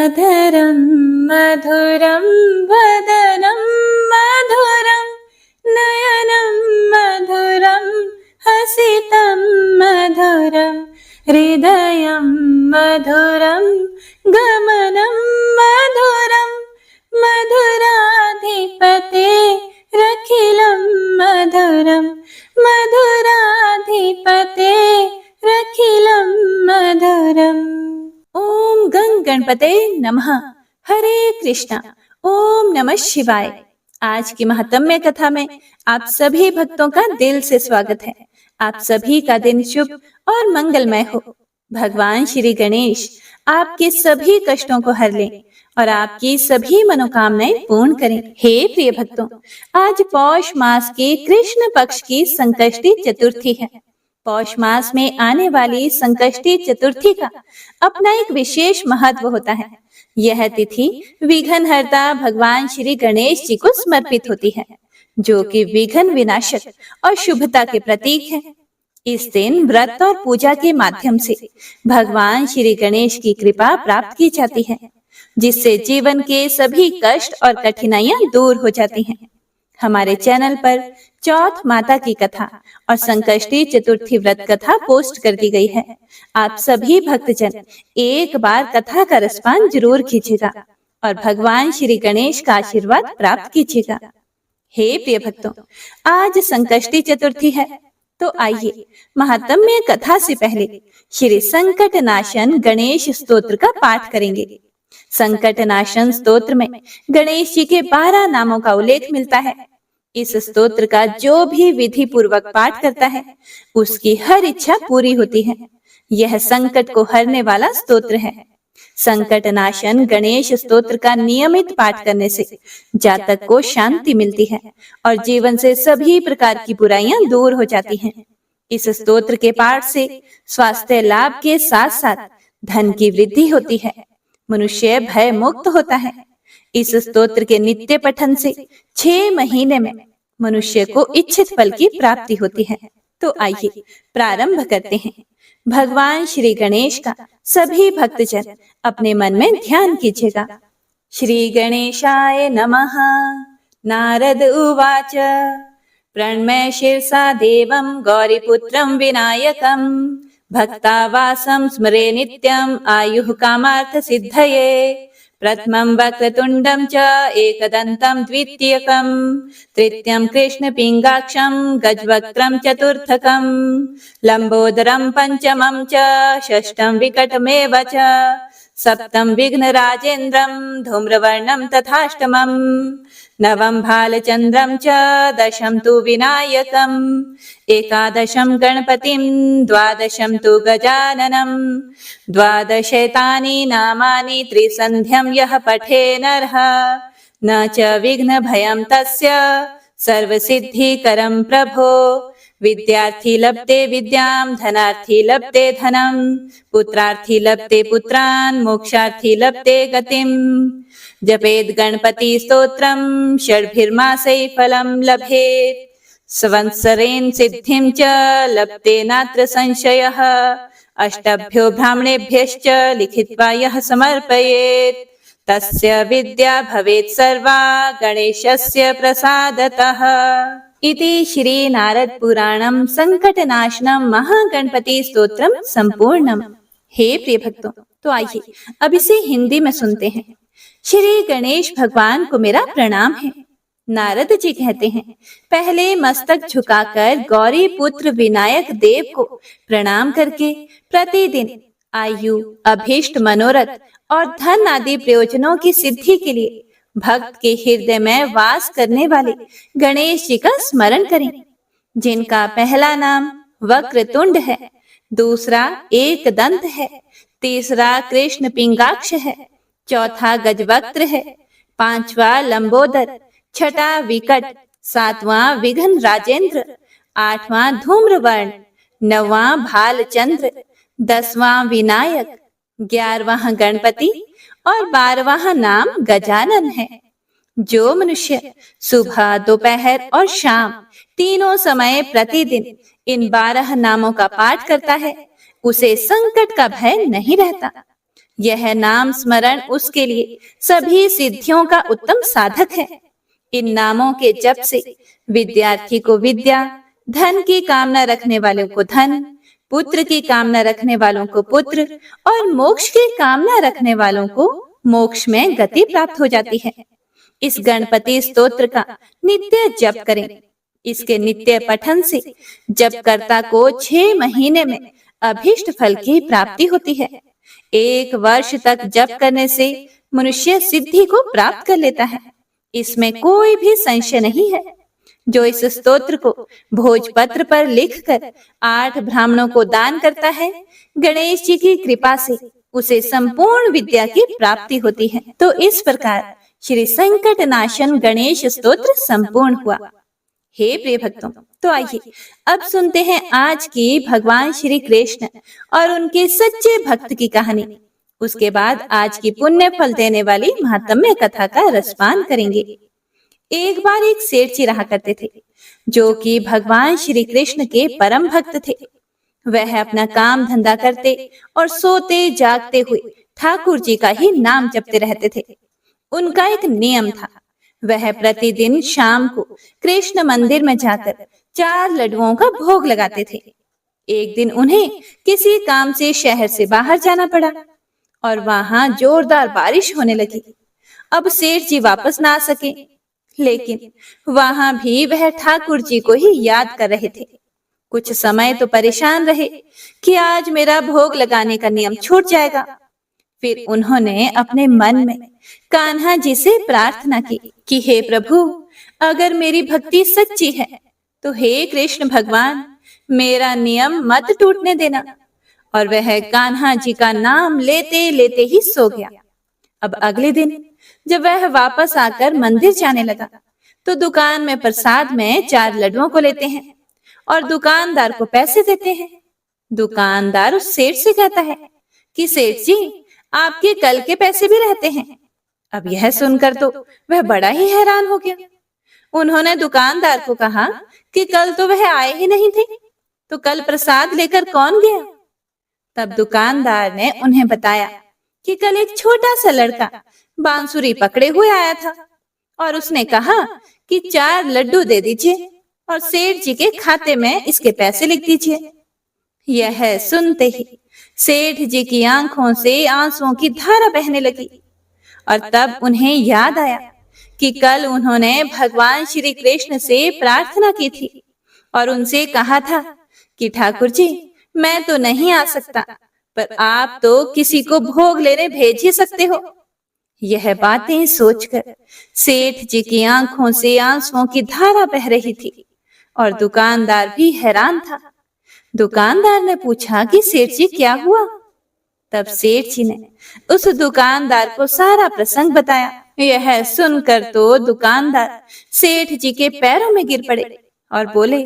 मधुरं मधुरं वदनं मधुरं नयनं मधुरं हसितं मधुरं हृदयं मधुरं गमनं मधुरं मधुराधिपते रखिलं मधुरं मधुराधिपते रखिलं मधुरम्। ओम गंग गणपते नमः। हरे कृष्णा। ओम नमः शिवाय। आज की महात्म्य कथा में आप सभी भक्तों का दिल से स्वागत है। आप सभी का दिन शुभ और मंगलमय हो। भगवान श्री गणेश आपके सभी कष्टों को हर लें और आपकी सभी मनोकामनाएं पूर्ण करें। हे प्रिय भक्तों, आज पौष मास के कृष्ण पक्ष की संकष्टी चतुर्थी है। पौष मास में आने वाली संकष्टी चतुर्थी का अपना एक विशेष महत्व होता है। यह तिथि विघ्नहर्ता भगवान श्री गणेश जी को समर्पित होती है, जो कि विघ्न विनाशक और शुभता के प्रतीक है। इस दिन व्रत और पूजा के माध्यम से भगवान श्री गणेश की कृपा प्राप्त की जाती है, जिससे जीवन के सभी कष्ट और कठिनाइयां दूर हो जाती हैं। हमारे चैनल पर चौथ माता की कथा और संकष्टी चतुर्थी व्रत कथा पोस्ट कर दी गई है। आप सभी भक्तजन एक बार कथा का रसपान जरूर कीजिएगा और भगवान श्री गणेश का आशीर्वाद प्राप्त कीजिएगा। हे प्रिय भक्तों, आज संकष्टी चतुर्थी है, तो आइए महात्म्य कथा से पहले श्री संकट नाशन गणेश स्तोत्र का पाठ करेंगे। संकट नाशन स्तोत्र में गणेश जी के 12 नामों का उल्लेख मिलता है। इस स्तोत्र का जो भी विधि पूर्वक पाठ करता है, उसकी हर इच्छा पूरी होती है। यह संकट को हरने वाला स्तोत्र है। संकट नाशन गणेश स्तोत्र का नियमित पाठ करने से जातक को शांति मिलती है और जीवन से सभी प्रकार की बुराइयां दूर हो जाती हैं। इस स्तोत्र के पाठ से स्वास्थ्य लाभ के साथ साथ धन की वृद्धि होती है। मनुष्य भय मुक्त होता है। इस स्तोत्र के नित्य पठन से 6 महीने में मनुष्य को इच्छित फल की प्राप्ति होती है। तो आइए प्रारंभ करते हैं। भगवान श्री गणेश का सभी भक्तजन अपने मन में ध्यान कीजिएगा। श्री गणेशाय नमः। नारद उवाच प्रणम्य शिरसा देवं गौरीपुत्रं विनायकं भक्तावासं स्मरे नित्यं आयुः कामार्थ सिद्धये। प्रथमं वक्रतुण्डं च एकदन्तं द्वितीयकं तृतीयं कृष्णपिङ्गाक्षं गजवक्त्रं चतुर्थकं लम्बोदरं पञ्चमं च षष्ठं विकटमेव च सप्तम विघ्नराजेन्द्रं धूम्रवर्णं तथाष्टमं नवम भालचन्द्रं च दशम तु विनायकम् एकादशं गणपतिं द्वादशं तु गजाननं द्वादशैतानि नामानि त्रिसन्ध्यं यः पठे नरः न च विघ्नभयं तस्य सर्वसिद्धिकरं प्रभो। विद्यार्थी लभते विद्यां धनार्थी लभते धनं पुत्रार्थी लभते पुत्रान् मोक्षार्थी लभते गतिम्। जपेद गणपति स्तोत्रं षड्भिर्मासै फलं लभेत् संवत्सरेण सिद्धिं च लभते नात्र संशयः। अष्टभ्यो ब्राह्मणेभ्यश्च लिखित्वा यः समर्पयेत् तस्य विद्या भवेत् सर्वा गणेशस्य प्रसादतः। इति श्री नारद पुराणम संकटनाशनम महागणपति स्तोत्रम संपूर्णम। हे प्रिय भक्तों, तो आइए अब इसे हिंदी में सुनते हैं। श्री गणेश भगवान को मेरा प्रणाम है। नारद जी कहते हैं, पहले मस्तक झुकाकर गौरी पुत्र विनायक देव को प्रणाम करके प्रतिदिन आयु, अभीष्ट, मनोरथ और धन आदि प्रयोजनों की सिद्धि के लिए भक्त के हृदय में वास करने वाले गणेश जी का स्मरण करें, जिनका पहला नाम वक्रतुंड है, दूसरा एकदंत है, तीसरा कृष्ण पिंगाक्ष है, चौथा गजवक्त्र है, पांचवा लंबोदर, छठा विकट, सातवां विघ्न राजेंद्र, आठवां धूम्रवर्ण, नौवां भालचंद्र, 10वां विनायक, 11वां गणपति और 12वां नाम गजानन है। जो मनुष्य सुबह, दोपहर और शाम तीनों समय प्रतिदिन इन 12 नामों का पाठ करता है, उसे संकट का भय नहीं रहता। यह नाम स्मरण उसके लिए सभी सिद्धियों का उत्तम साधक है। इन नामों के जप से विद्यार्थी को विद्या, धन की कामना रखने वालों को धन, पुत्र की कामना रखने वालों को पुत्र और मोक्ष की कामना रखने वालों को मोक्ष में गति प्राप्त हो जाती है। इस गणपति स्तोत्र का नित्य जप करें। इसके नित्य पठन से जपकर्ता को 6 महीने में अभीष्ट फल की प्राप्ति होती है। 1 वर्ष तक जप करने से मनुष्य सिद्धि को प्राप्त कर लेता है। इसमें कोई भी संशय नहीं है। जो इस स्तोत्र को भोजपत्र पर लिखकर 8 ब्राह्मणों को दान करता है, गणेश जी की कृपा से उसे संपूर्ण विद्या की प्राप्ति होती है। तो इस प्रकार श्री संकट नाशन गणेश स्तोत्र संपूर्ण हुआ। हे प्रिय भक्तों, तो आइए अब सुनते हैं आज की भगवान श्री कृष्ण और उनके सच्चे भक्त की कहानी। उसके बाद आज की पुण्य फल देने वाली महात्म्य कथा का रसपान करेंगे। एक बार एक सेठ जी रहा करते थे, जो कि भगवान श्री कृष्ण के परम भक्त थे। वह अपना काम धंधा करते और सोते जागते हुए ठाकुर जी का ही नाम जपते रहते थे। उनका एक नियम था, वह प्रतिदिन शाम को कृष्ण मंदिर में जाकर 4 लड्डुओं का भोग लगाते थे। एक दिन उन्हें किसी काम से शहर से बाहर जाना पड़ा और वहां जोरदार बारिश होने लगी। अब सेठ जी वापस ना आ सके, लेकिन वहां भी वह ठाकुर जी को ही याद कर रहे थे। कुछ समय तो परेशान रहे कि आज मेरा भोग लगाने का नियम छूट जाएगा। फिर उन्होंने अपने मन में कान्हा जी से प्रार्थना की कि हे प्रभु, अगर मेरी भक्ति सच्ची है तो हे कृष्ण भगवान, मेरा नियम मत टूटने देना। और वह कान्हा जी का नाम लेते लेते ही सो गया। अब अगले दिन जब वह वापस आकर मंदिर जाने लगा तो दुकान में प्रसाद में 4 लड्डुओं को लेते हैं और दुकानदार को पैसे देते हैं। दुकानदार उस सेठ से कहता है कि सेठ जी, आपके कल के पैसे भी रहते हैं। अब यह सुनकर तो वह बड़ा ही हैरान हो गया। उन्होंने दुकानदार को कहा कि कल तो वह आए ही नहीं थे, तो कल प्रसाद लेकर कौन गया? तब दुकानदार ने उन्हें बताया कि कल एक छोटा सा लड़का बांसुरी पकड़े हुए आया था और उसने कहा कि 4 लड्डू दे दीजिए और सेठ जी के खाते में इसके पैसे लिख दीजिए। यह सुनते ही सेठ जी की आंखों से आंसुओं की धारा बहने लगी और तब उन्हें याद आया कि कल उन्होंने भगवान श्री कृष्ण से प्रार्थना की थी और उनसे कहा था कि ठाकुर जी, मैं तो नहीं आ सकता, पर आप तो किसी को भोग लेने भेज ही सकते हो। यह बातें सोचकर सेठ जी की आंखों से आंसुओं की धारा बह रही थी और दुकानदार भी हैरान था। दुकानदार ने पूछा कि सेठ जी क्या हुआ? तब सेठ जी ने उस दुकानदार को सारा प्रसंग बताया। यह सुनकर तो दुकानदार सेठ जी के पैरों में गिर पड़े और बोले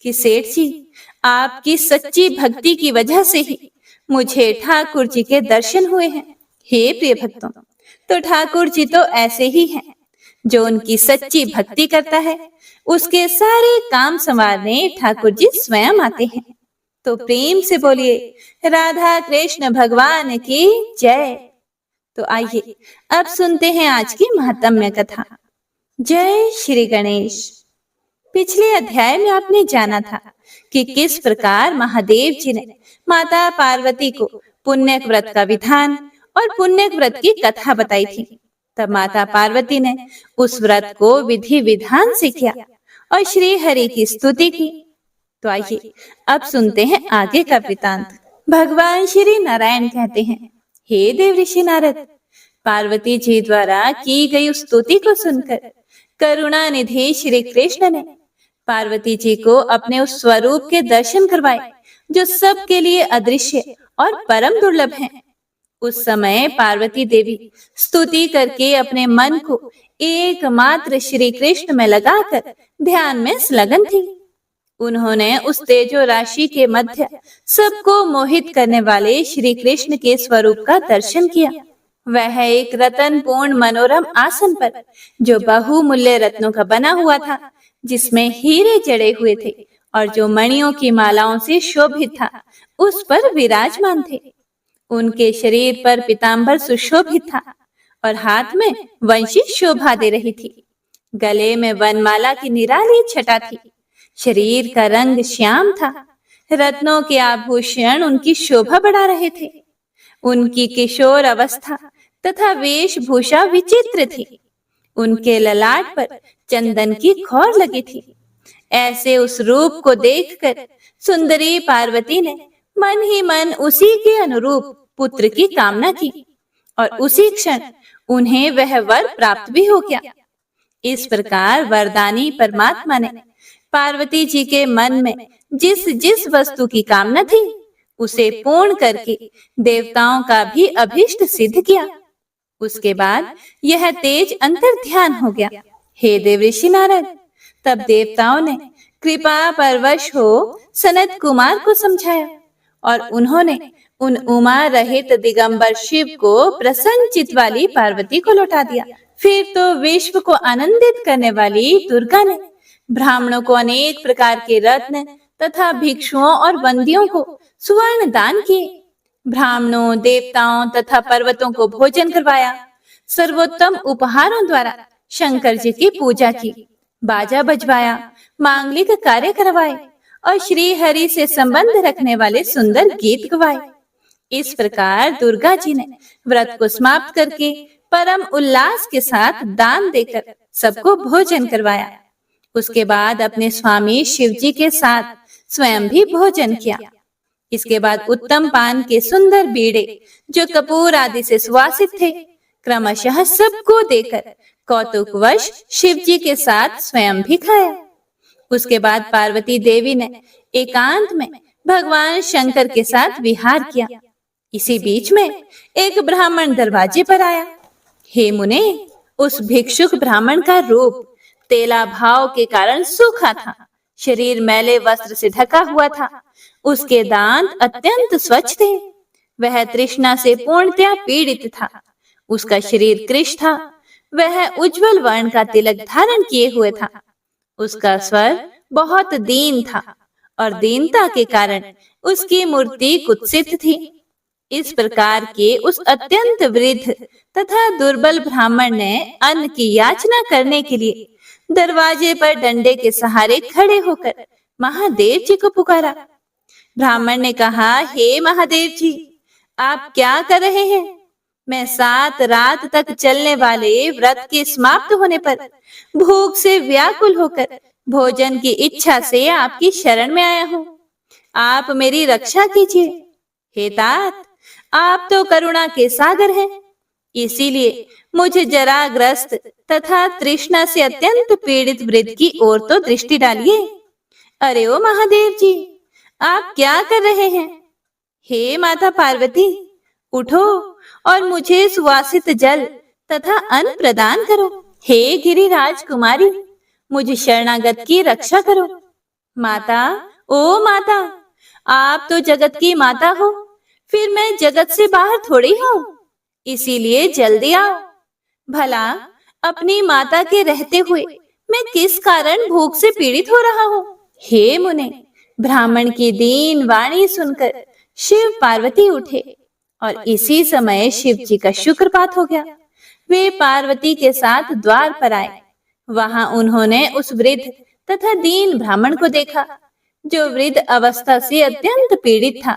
कि सेठ जी, आपकी सच्ची भक्ति की वजह से ही मुझे ठाकुर जी के दर्शन हुए हैं। हे प्रिय भक्तों, तो ठाकुर जी तो ऐसे ही हैं, जो उनकी सच्ची भक्ति करता है उसके सारे काम संवारने ठाकुर जी स्वयं आते हैं। तो प्रेम से बोलिए राधा कृष्ण भगवान की जय। तो आइए अब सुनते हैं आज की महात्म्य कथा। जय श्री गणेश। पिछले अध्याय में आपने जाना था कि किस प्रकार महादेव जी ने माता पार्वती को पुण्य व्रत का विधान और पुण्य व्रत की कथा बताई थी। तब माता पार्वती ने उस व्रत को विधि विधान से किया और श्री हरि की स्तुति की। तो आइए अब सुनते हैं आगे का वृतांत। भगवान श्री नारायण कहते हैं, हे देव ऋषि नारद, पार्वती जी द्वारा की गई उस स्तुति को सुनकर करुणा निधि श्री कृष्ण ने पार्वती जी को अपने उस स्वरूप के दर्शन करवाए जो सबके लिए अदृश्य और परम दुर्लभ है। उस समय पार्वती देवी स्तुति करके अपने मन को एकमात्र श्री कृष्ण में लगाकर ध्यान में संलग्न थी। उन्होंने उस तेजो राशि के मध्य सबको मोहित करने वाले श्री कृष्ण के स्वरूप का दर्शन किया। वह एक रतन पूर्ण मनोरम आसन पर, जो बहुमूल्य रत्नों का बना हुआ था, जिसमें हीरे जड़े हुए थे और जो मणियों की मालाओं से शोभित था, उस पर विराजमान थे। उनके शरीर पर पीतांबर सुशोभित था और हाथ में वंशी शोभा दे रही थी। गले में वनमाला की निराली छटा थी। शरीर का रंग श्याम था। रत्नों के आभूषण उनकी शोभा बढ़ा रहे थे। उनकी किशोर अवस्था तथा वेशभूषा विचित्र थी। उनके ललाट पर चंदन की खौर लगी थी। ऐसे उस रूप को देखकर सुंदरी पार्वती ने मन ही मन उसी के अनुरूप पुत्र की कामना की और उसी क्षण उन्हें वह वर प्राप्त भी हो गया। इस प्रकार वरदानी परमात्मा ने पार्वती जी के मन में जिस जिस वस्तु की कामना थी उसे पूर्ण करके देवताओं का भी अभीष्ट सिद्ध किया। उसके बाद यह तेज अंतर ध्यान हो गया। हे देवऋषि नारद, तब देवताओं ने कृपा परवश हो सनत कुमार को समझाया और उन्होंने उन उमा रहित दिगंबर शिव को प्रसन्न चित वाली पार्वती को लौटा दिया। फिर तो विश्व को आनंदित करने वाली दुर्गा ने ब्राह्मणों को अनेक प्रकार के रत्न तथा भिक्षुओं और बंदियों को सुवर्ण दान किए। ब्राह्मणों, देवताओं तथा पर्वतों को भोजन करवाया। सर्वोत्तम उपहारों द्वारा शंकर जी की पूजा की। बाजा बजवाया, मांगलिक कार्य करवाए और श्री हरि से संबंध रखने वाले सुंदर गीत गवाए। इस प्रकार दुर्गा जी ने व्रत को समाप्त करके परम उल्लास के साथ दान देकर सबको भोजन करवाया। उसके बाद अपने स्वामी शिव जी के साथ स्वयं भी भोजन किया। इसके बाद उत्तम पान के सुंदर बीड़े जो कपूर आदि से सुवासित थे क्रमशः सबको देकर कौतुकवश शिव जी के साथ स्वयं भी खाया। उसके बाद पार्वती देवी ने एकांत में भगवान शंकर के साथ विहार किया। इसी बीच में एक ब्राह्मण दरवाजे पर आया। हे मुने, उस भिक्षुक ब्राह्मण का रूप तेला भाव के कारण सूखा था। शरीर मैले वस्त्र से ढका हुआ था। उसके दांत अत्यंत स्वच्छ थे। वह तृष्णा से पूर्णतया पीड़ित था। उसका शरीर कृश था। वह उज्जवल वर्ण का तिलक धारण किए हुए था। उसका स्वर बहुत दीन था और दीनता के कारण उसकी मूर्ति कुत्सित थी। इस प्रकार के उस अत्यंत वृद्ध तथा दुर्बल ब्राह्मण ने अन्न की याचना करने के लिए दरवाजे पर डंडे के सहारे खड़े होकर महादेव जी को पुकारा। ब्राह्मण ने कहा, हे महादेव जी, आप क्या कर रहे हैं? मैं 7 रात तक चलने वाले व्रत के समाप्त होने पर भूख से व्याकुल होकर भोजन की इच्छा से आपकी शरण में आया हूँ। आप मेरी रक्षा कीजिए। हे तात, आप तो करुणा के सागर हैं। इसीलिए मुझे जराग्रस्त तथा तृष्णा से अत्यंत पीड़ित वृद्ध की ओर तो दृष्टि डालिए। अरे ओ महादेव जी, आप क्या कर रहे हैं? हे माता पार्वती, उठो और मुझे सुवासित जल तथा अन्न प्रदान करो। हे गिरिराज कुमारी, मुझे शरणागत की रक्षा करो। माता, ओ माता, आप तो जगत की माता हो, फिर मैं जगत से बाहर थोड़ी हूँ, इसीलिए जल्दी आओ। भला अपनी माता के रहते हुए मैं किस कारण भूख से पीड़ित हो रहा हूँ? हे मुने, ब्राह्मण की दीन वाणी सुनकर शिव पार्वती उठे और इसी समय शिव जी का शुक्रपात हो गया। वे पार्वती के साथ द्वार पर आए। वहां उन्होंने उस वृद्ध तथा दीन ब्राह्मण को देखा जो वृद्ध अवस्था से अत्यंत पीड़ित था।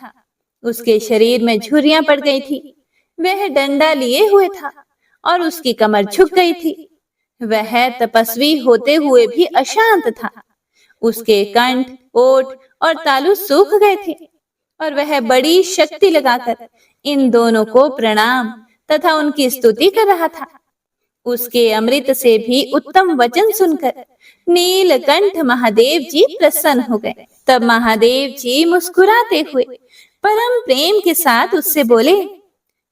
उसके शरीर में झुर्रियां पड़ गई थी। वह डंडा लिए हुए था और उसकी कमर झुक गई थी। वह तपस्वी होते हुए भी अशांत था। उसके कंठ, ओठ और तालु सूख गए थे और वह बड़ी शक्ति लगाकर इन दोनों को प्रणाम तथा उनकी स्तुति कर रहा था। उसके अमृत से भी उत्तम वचन सुनकर नीलकंठ महादेव जी प्रसन्न हो गए। तब महादेव जी मुस्कुराते हुए परम प्रेम के साथ उससे बोले।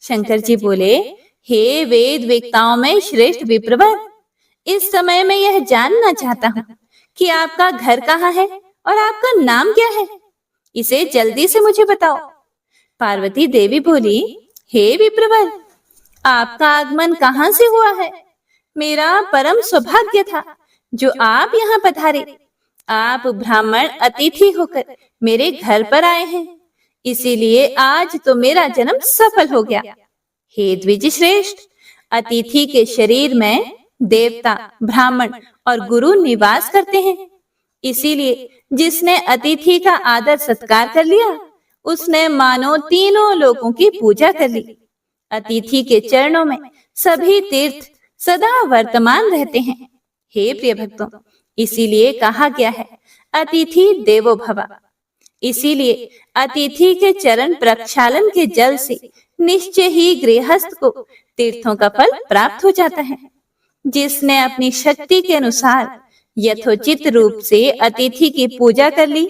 शंकर जी बोले, हे वेद वेत्ताओं में श्रेष्ठ विप्रवर, इस समय मैं यह जानना चाहता हूँ कि आपका घर कहाँ है और आपका नाम क्या है। इसे जल्दी से मुझे बताओ। पार्वती देवी बोली, हे विप्रवर, आपका आगमन कहाँ से हुआ है? मेरा परम सौभाग्य था जो आप यहाँ पधारे। आप ब्राह्मण अतिथि होकर मेरे घर पर आए हैं, इसीलिए आज तो मेरा जन्म सफल हो गया। हे द्विज श्रेष्ठ, अतिथि के शरीर में देवता, ब्राह्मण और गुरु निवास करते हैं। इसीलिए जिसने अतिथि का आदर सत्कार कर लिया, उसने मानो तीनों लोगों की पूजा कर ली। अतिथि के चरणों में सभी तीर्थ सदा वर्तमान रहते हैं। हे प्रिय भक्तों, इसीलिए कहा गया है अतिथि देवो भव। इसीलिए अतिथि के चरण प्रक्षालन के जल से निश्चय ही गृहस्थ को तीर्थों का फल प्राप्त हो जाता है। जिसने अपनी शक्ति के अनुसार यथोचित रूप से अतिथि की पूजा कर ली,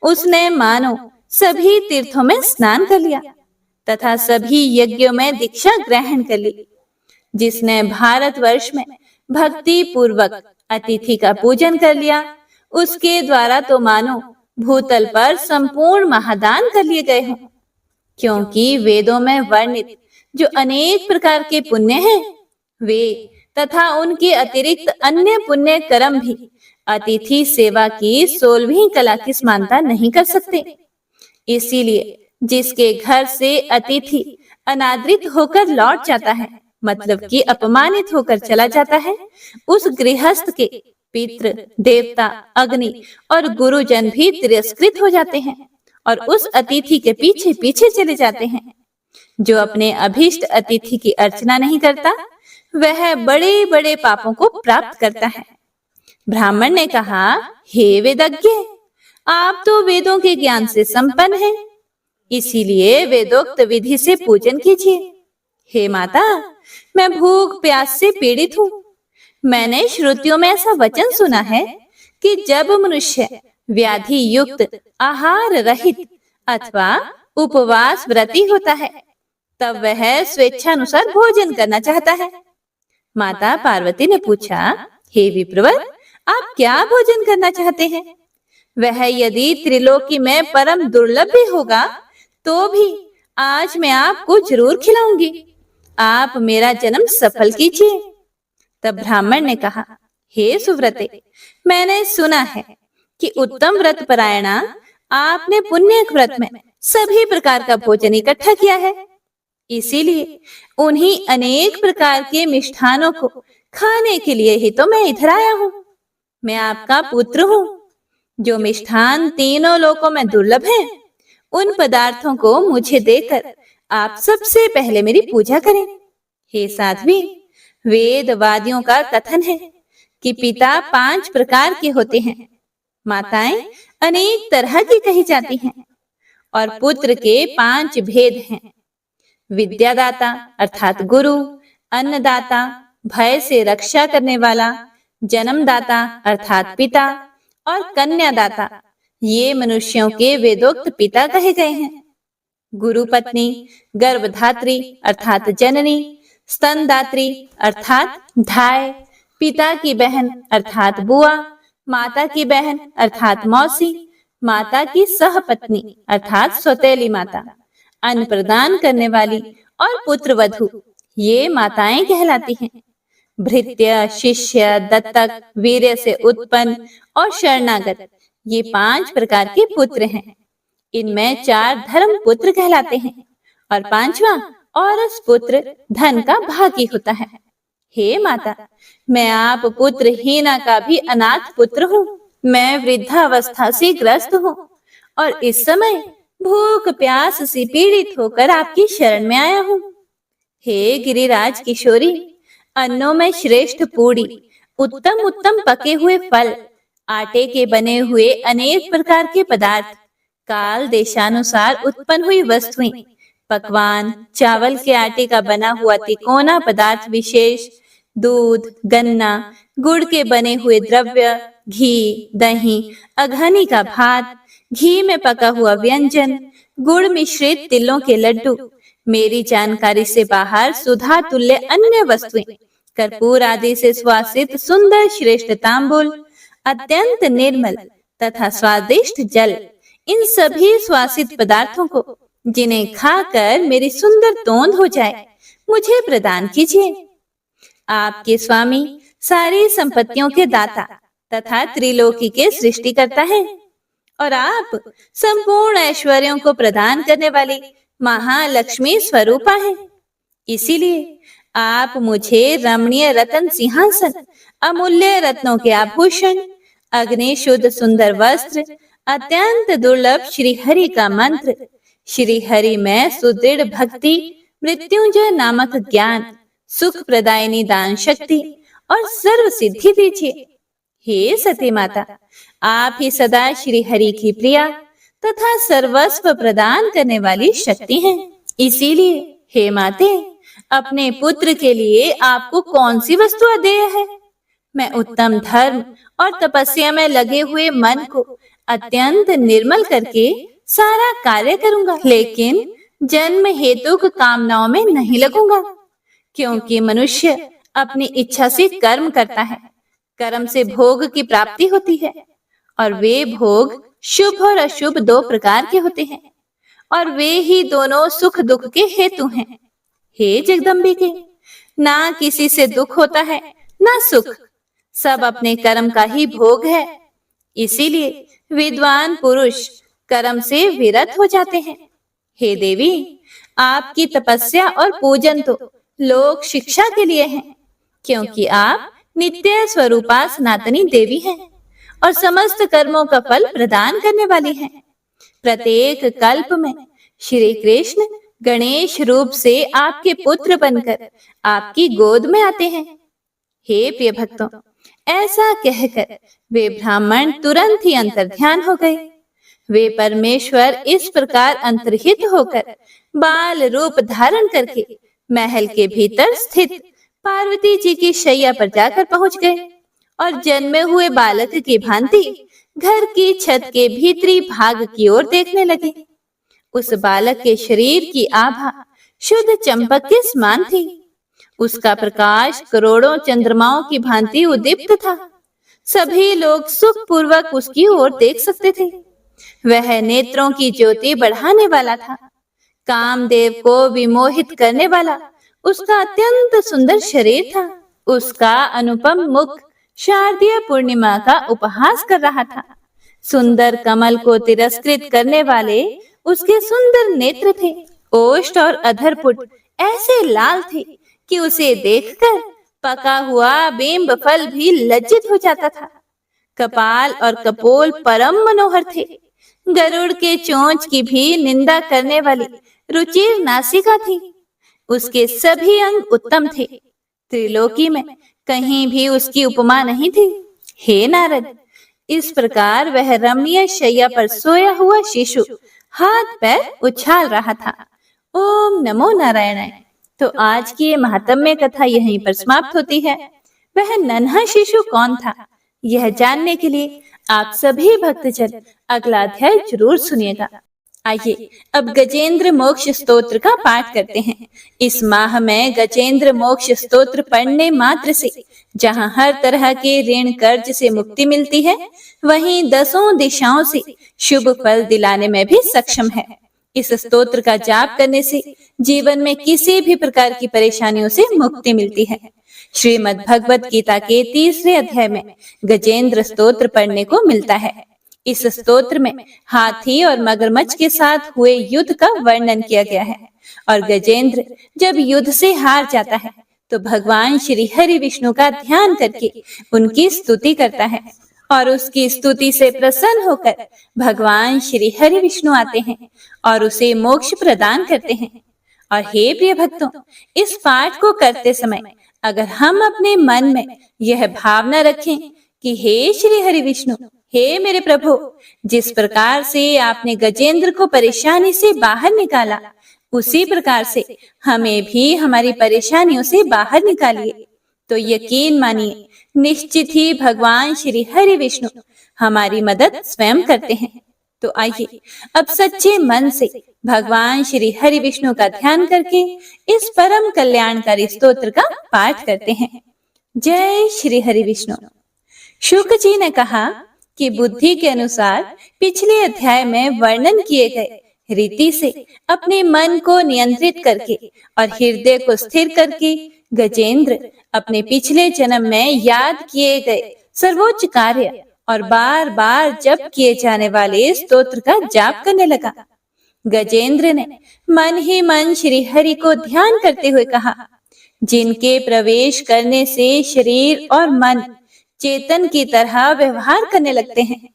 उसने मानो सभी तीर्थों में स्नान कर लिया तथा सभी यज्ञों में दीक्षा ग्रहण कर ली। जिसने भारतवर्ष में भक्ति पूर्वक अतिथि का पूजन कर लिया, उसके द्वारा तो मानो भूतल पर संपूर्ण महादान कर लिए गए हों। क्योंकि वेदों में वर्णित जो अनेक प्रकार के पुण्य हैं, वे तथा उनके अतिरिक्त अन्य पुण्य कर्म भी अतिथि सेवा की 16वीं कला की समानता नहीं कर सकते। इसीलिए जिसके घर से अतिथि अनादृत होकर लौट जाता है, मतलब कि अपमानित होकर चला जाता है, उस गृहस्थ के पितृ, देवता, अग्नि और गुरुजन भी तिरस्कृत हो जाते हैं और उस अतिथि के पीछे पीछे चले जाते हैं। जो अपने अभीष्ट अतिथि की अर्चना नहीं करता, वह बड़े बड़े पापों को प्राप्त करता है। ब्राह्मण ने कहा, हे वेदज्ञ, आप तो वेदों के ज्ञान से संपन्न हैं, इसीलिए वेदोक्त विधि से पूजन कीजिए। हे माता, मैं भूख प्यास से पीड़ित हूँ। मैंने श्रुतियों में ऐसा वचन सुना है कि जब मनुष्य व्याधि युक्त आहार रहित अथवा उपवास व्रती होता है, तब वह स्वेच्छानुसार भोजन करना चाहता है। माता पार्वती ने पूछा, हे विप्रवर, आप क्या भोजन करना चाहते हैं? वह यदि त्रिलोकी में परम दुर्लभ भी होगा, तो भी आज मैं आपको जरूर खिलाऊंगी। आप मेरा जन्म सफल कीजिए। तब ब्राह्मण ने कहा, हे सुव्रते, मैंने सुना है कि उत्तम व्रत परायणा आपने पुण्य व्रत में सभी प्रकार का भोजन इकट्ठा किया है। इसीलिए उन्हीं अनेक प्रकार के मिष्ठानों को खाने के लिए ही तो मैं इधर आया हूँ। मैं आपका पुत्र हूँ। जो मिष्ठान तीनों लोकों में दुर्लभ है, उन पदार्थों को मुझे देकर आप सबसे पहले मेरी पूजा करें। हे साध्वी, वेदवादियों का कथन है कि पिता 5 प्रकार के होते हैं, माताएं अनेक तरह की कही जाती हैं और पुत्र के 5 भेद हैं। विद्यादाता अर्थात गुरु, अन्नदाता भय से रक्षा करने वाला, जन्मदाता अर्थात पिता और कन्यादाता, ये मनुष्यों के वेदोक्त पिता कहे गए हैं। गुरु पत्नी, गर्भधात्री अर्थात जननी, स्तनदात्री अर्थात धाय, पिता की बहन अर्थात बुआ, माता की बहन अर्थात मौसी, माता की सहपत्नी अर्थात सौतेली माता, अन्न प्रदान करने वाली और पुत्र वधू, ये माताएं कहलाती हैं। भृत्य, शिष्य, दत्तक, वीर्य से उत्पन्न और शरणागत, ये 5 प्रकार के पुत्र हैं। इनमें 4 धर्म पुत्र कहलाते हैं और 5वां औरस पुत्र धन का भागी होता है। हे माता, मैं आप पुत्र हीना का भी अनाथ पुत्र हूँ। मैं वृद्धावस्था से ग्रस्त हूँ और इस समय भूख प्यास से पीड़ित होकर आपकी शरण में आया हूँ। हे गिरिराज किशोरी, अन्नों में श्रेष्ठ पूड़ी, उत्तम उत्तम पके हुए फल, आटे के बने हुए अनेक प्रकार के पदार्थ, काल देशानुसार उत्पन्न हुई वस्तुएं, पकवान, चावल के आटे का बना हुआ तिकोना पदार्थ विशेष, दूध, गन्ना, गुड़ के बने हुए द्रव्य, घी, दही, अघनी का भात, घी में पका हुआ व्यंजन, गुड़ मिश्रित तिलों के लड्डू, मेरी जानकारी से बाहर सुधा तुल्य अन्य वस्तुएं, कर्पूर आदि से सुवासित सुंदर श्रेष्ठ तांबुल, अत्यंत निर्मल तथा स्वादिष्ट जल, इन सभी स्वासित पदार्थों को जिन्हें खाकर मेरी सुंदर तोंद हो जाए, मुझे प्रदान कीजिए। आपके स्वामी सारी संपत्तियों के दाता तथा त्रिलोकी के सृष्टिकर्ता हैं और आप संपूर्ण ऐश्वर्यों को प्रदान करने वाली महालक्ष्मी स्वरूपा हैं। इसीलिए आप मुझे रमणीय रतन सिंहासन, अमूल्य रत्नों के आभूषण, अग्नि शुद्ध सुंदर वस्त्र, अत्यंत दुर्लभ श्री हरि का मंत्र, श्री हरि में सुदृढ़ भक्ति, मृत्युंजय नामक ज्ञान, सुख प्रदायिनी दान शक्ति और सर्व सिद्धि दीजिए। हे सती माता, आप ही सदा श्री हरि की प्रिया तथा सर्वस्व प्रदान करने वाली शक्ति हैं। इसीलिए हे माते, अपने पुत्र के लिए आपको कौन सी वस्तु अदेय है? मैं उत्तम धर्म और तपस्या में लगे हुए मन को अत्यंत निर्मल करके सारा कार्य करूंगा, लेकिन जन्म हेतु कामनाओं में नहीं लगूंगा, क्योंकि मनुष्य अपनी इच्छा से कर्म करता है। कर्म से भोग की प्राप्ति होती है और वे भोग शुभ और अशुभ दो प्रकार के होते हैं और वे ही दोनों सुख दुख के हेतु हैं। हे जगदम्बिके, ना किसी से दुख होता है ना सुख, सब अपने कर्म का ही भोग है। इसीलिए विद्वान पुरुष कर्म से विरत हो जाते हैं। हे देवी, आपकी तपस्या और पूजन तो लोक शिक्षा के लिए है, क्योंकि आप नित्य स्वरूपा सनातनी देवी हैं और समस्त कर्मों का फल प्रदान करने वाली हैं। प्रत्येक कल्प में श्री कृष्ण गणेश रूप से आपके पुत्र बनकर आपकी गोद में आते हैं। हे प्रिय भक्तों, ऐसा कहकर वे ब्राह्मण तुरंत ही अंतर्ध्यान हो गए। वे परमेश्वर इस प्रकार अंतर्हित होकर बाल रूप धारण करके महल के भीतर स्थित पार्वती जी की शैया पर जाकर पहुंच गए और जन्मे हुए बालक की भांति घर की छत के भीतरी भाग की ओर देखने लगे। उस बालक के शरीर की आभा शुद्ध चंपक के समान थी। उसका प्रकाश करोड़ों चंद्रमाओं की भांति उद्दीप्त था। सभी लोग सुख पूर्वक उसकी ओर देख सकते थे। वह नेत्रों की ज्योति बढ़ाने वाला था। कामदेव को विमोहित करने वाला उसका अत्यंत सुंदर शरीर था। उसका अनुपम मुख शारदीय पूर्णिमा का उपहास कर रहा था। सुंदर कमल को तिरस्कृत करने वाले उसके सुंदर नेत्र थे। ओष्ठ और अधरपुट ऐसे लाल थे कि उसे देखकर पका हुआ बेम्ब फल भी लज्जित हो जाता था। कपाल और कपोल परम मनोहर थे। गरुड़ के चोंच की भी निंदा करने वाली रुचिर नासिका थी। उसके सभी अंग उत्तम थे। त्रिलोकी में कहीं भी उसकी उपमा नहीं थी। हे नारद, इस प्रकार वह रमणीय शैया पर सोया हुआ शिशु हाथ पैर उछाल रहा था। ओम नमो नारायणाय। तो आज की ये महात्म्य कथा यहीं पर समाप्त होती है। वह नन्हा शिशु कौन था, यह जानने के लिए आप सभी भक्तजन अगला अध्याय जरूर सुनिएगा। आइए अब गजेंद्र मोक्ष स्तोत्र का पाठ करते हैं। इस माह में गजेंद्र मोक्ष स्तोत्र पढ़ने मात्र से जहां हर तरह के ऋण कर्ज से मुक्ति मिलती है, वहीं 10 दिशाओं से शुभ फल दिलाने में भी सक्षम है। इस स्तोत्र का जाप करने से जीवन में किसी भी प्रकार की परेशानियों से मुक्ति मिलती है। श्रीमद् भगवत गीता के 3रे अध्याय में गजेंद्र स्तोत्र पढ़ने को मिलता है। इस स्तोत्र में हाथी और मगरमच्छ के साथ हुए युद्ध का वर्णन किया गया है और गजेंद्र जब युद्ध से हार जाता है तो भगवान श्री हरि विष्णु का ध्यान करके उनकी स्तुति करता है और उसकी स्तुति से प्रसन्न होकर भगवान श्री हरि विष्णु आते हैं और उसे मोक्ष प्रदान करते हैं। और हे प्रिय भक्तों, इस पाठ को करते समय अगर हम अपने मन में यह भावना रखें कि हे श्री हरि विष्णु, हे मेरे प्रभु, जिस प्रकार से आपने गजेंद्र को परेशानी से बाहर निकाला, उसी प्रकार से हमें भी हमारी परेशानियों से बाहर निकालिए, तो यकीन मानिए निश्चित ही भगवान श्री हरि विष्णु हमारी मदद स्वयं करते हैं। तो आइए अब सच्चे मन से भगवान श्री हरि विष्णु का ध्यान करके इस परम कल्याणकारी स्तोत्र का पाठ करते हैं। जय श्री हरि विष्णु। शुक जी ने कहा कि बुद्धि के अनुसार पिछले अध्याय में वर्णन किए गए रीति से अपने मन को नियंत्रित करके और हृदय को स्थिर करके गजेंद्र अपने पिछले जन्म में याद किए गए सर्वोच्च कार्य और बार बार जप किए जाने वाले स्तोत्र का जाप करने लगा। गजेंद्र ने मन ही मन श्री हरि को ध्यान करते हुए कहा, जिनके प्रवेश करने से शरीर और मन चेतन की तरह व्यवहार करने लगते हैं,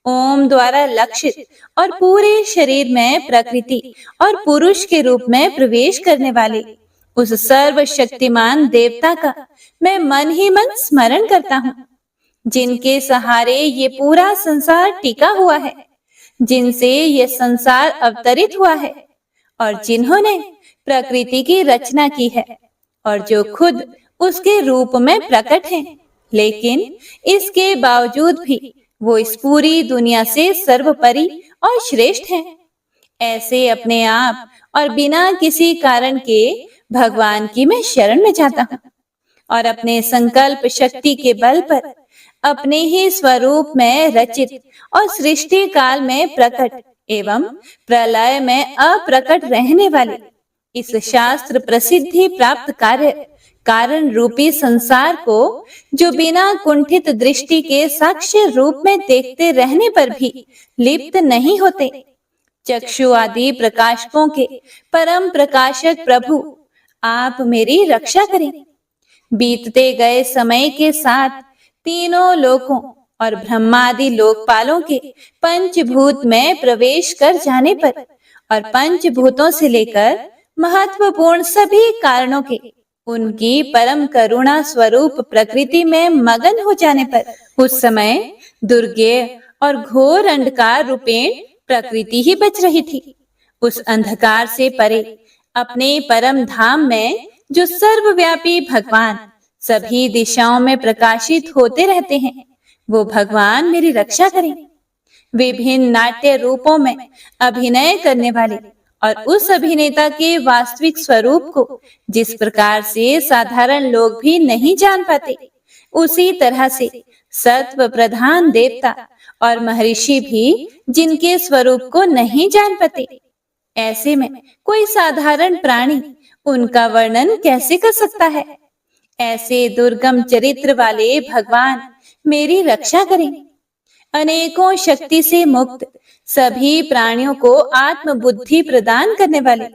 ओम द्वारा लक्षित और पूरे शरीर में प्रकृति और पुरुष के रूप में प्रवेश करने वाले उस सर्वशक्तिमान देवता का मैं मन ही मन स्मरण करता हूँ, जिनके सहारे ये पूरा संसार टिका हुआ है, जिनसे ये संसार अवतरित हुआ है और जिन्होंने प्रकृति की रचना की है और जो खुद उसके रूप में प्रकट हैं, लेकिन इसके बावजूद भी वो इस पूरी दुनिया से सर्वोपरि और श्रेष्ठ हैं। ऐसे अपने आप और बिना किसी कारण के भगवान की मैं शरण में जाता हूँ और अपने संकल्प शक्ति के बल पर अपने ही स्वरूप में रचित और सृष्टि काल में प्रकट एवं प्रलय में अप्रकट रहने वाले इस शास्त्र प्रसिद्धि प्राप्त कार्य कारण रूपी संसार को, जो बिना कुंठित दृष्टि के साक्ष्य रूप में देखते रहने पर भी लिप्त नहीं होते, चक्षु आदि प्रकाशकों के परम प्रकाशक प्रभु, आप मेरी रक्षा करें। बीतते गए समय के साथ तीनों लोकों और ब्रह्मादि लोकपालों के पंचभूत में प्रवेश कर जाने पर और पंचभूतों से लेकर महत्वपूर्ण सभी कारणों के उनकी परम करुणा स्वरूप प्रकृति में मगन हो जाने पर उस समय दुर्गेय और घोर अंधकार रूपेण प्रकृति ही बच रही थी। उस अंधकार से परे अपने परम धाम में जो सर्वव्यापी भगवान सभी दिशाओं में प्रकाशित होते रहते हैं, वो भगवान मेरी रक्षा करें। विभिन्न नाट्य रूपों में अभिनय करने वाले और उस अभिनेता के वास्तविक स्वरूप को जिस प्रकार से साधारण लोग भी नहीं जान पाते, उसी तरह से सत्व प्रधान देवता और महर्षि भी जिनके स्वरूप को नहीं जान पाते, ऐसे में कोई साधारण प्राणी उनका वर्णन कैसे कर सकता है। ऐसे दुर्गम चरित्र वाले भगवान मेरी रक्षा करें। अनेकों शक्ति से मुक्त सभी प्राणियों को आत्म बुद्धि प्रदान करने वाले,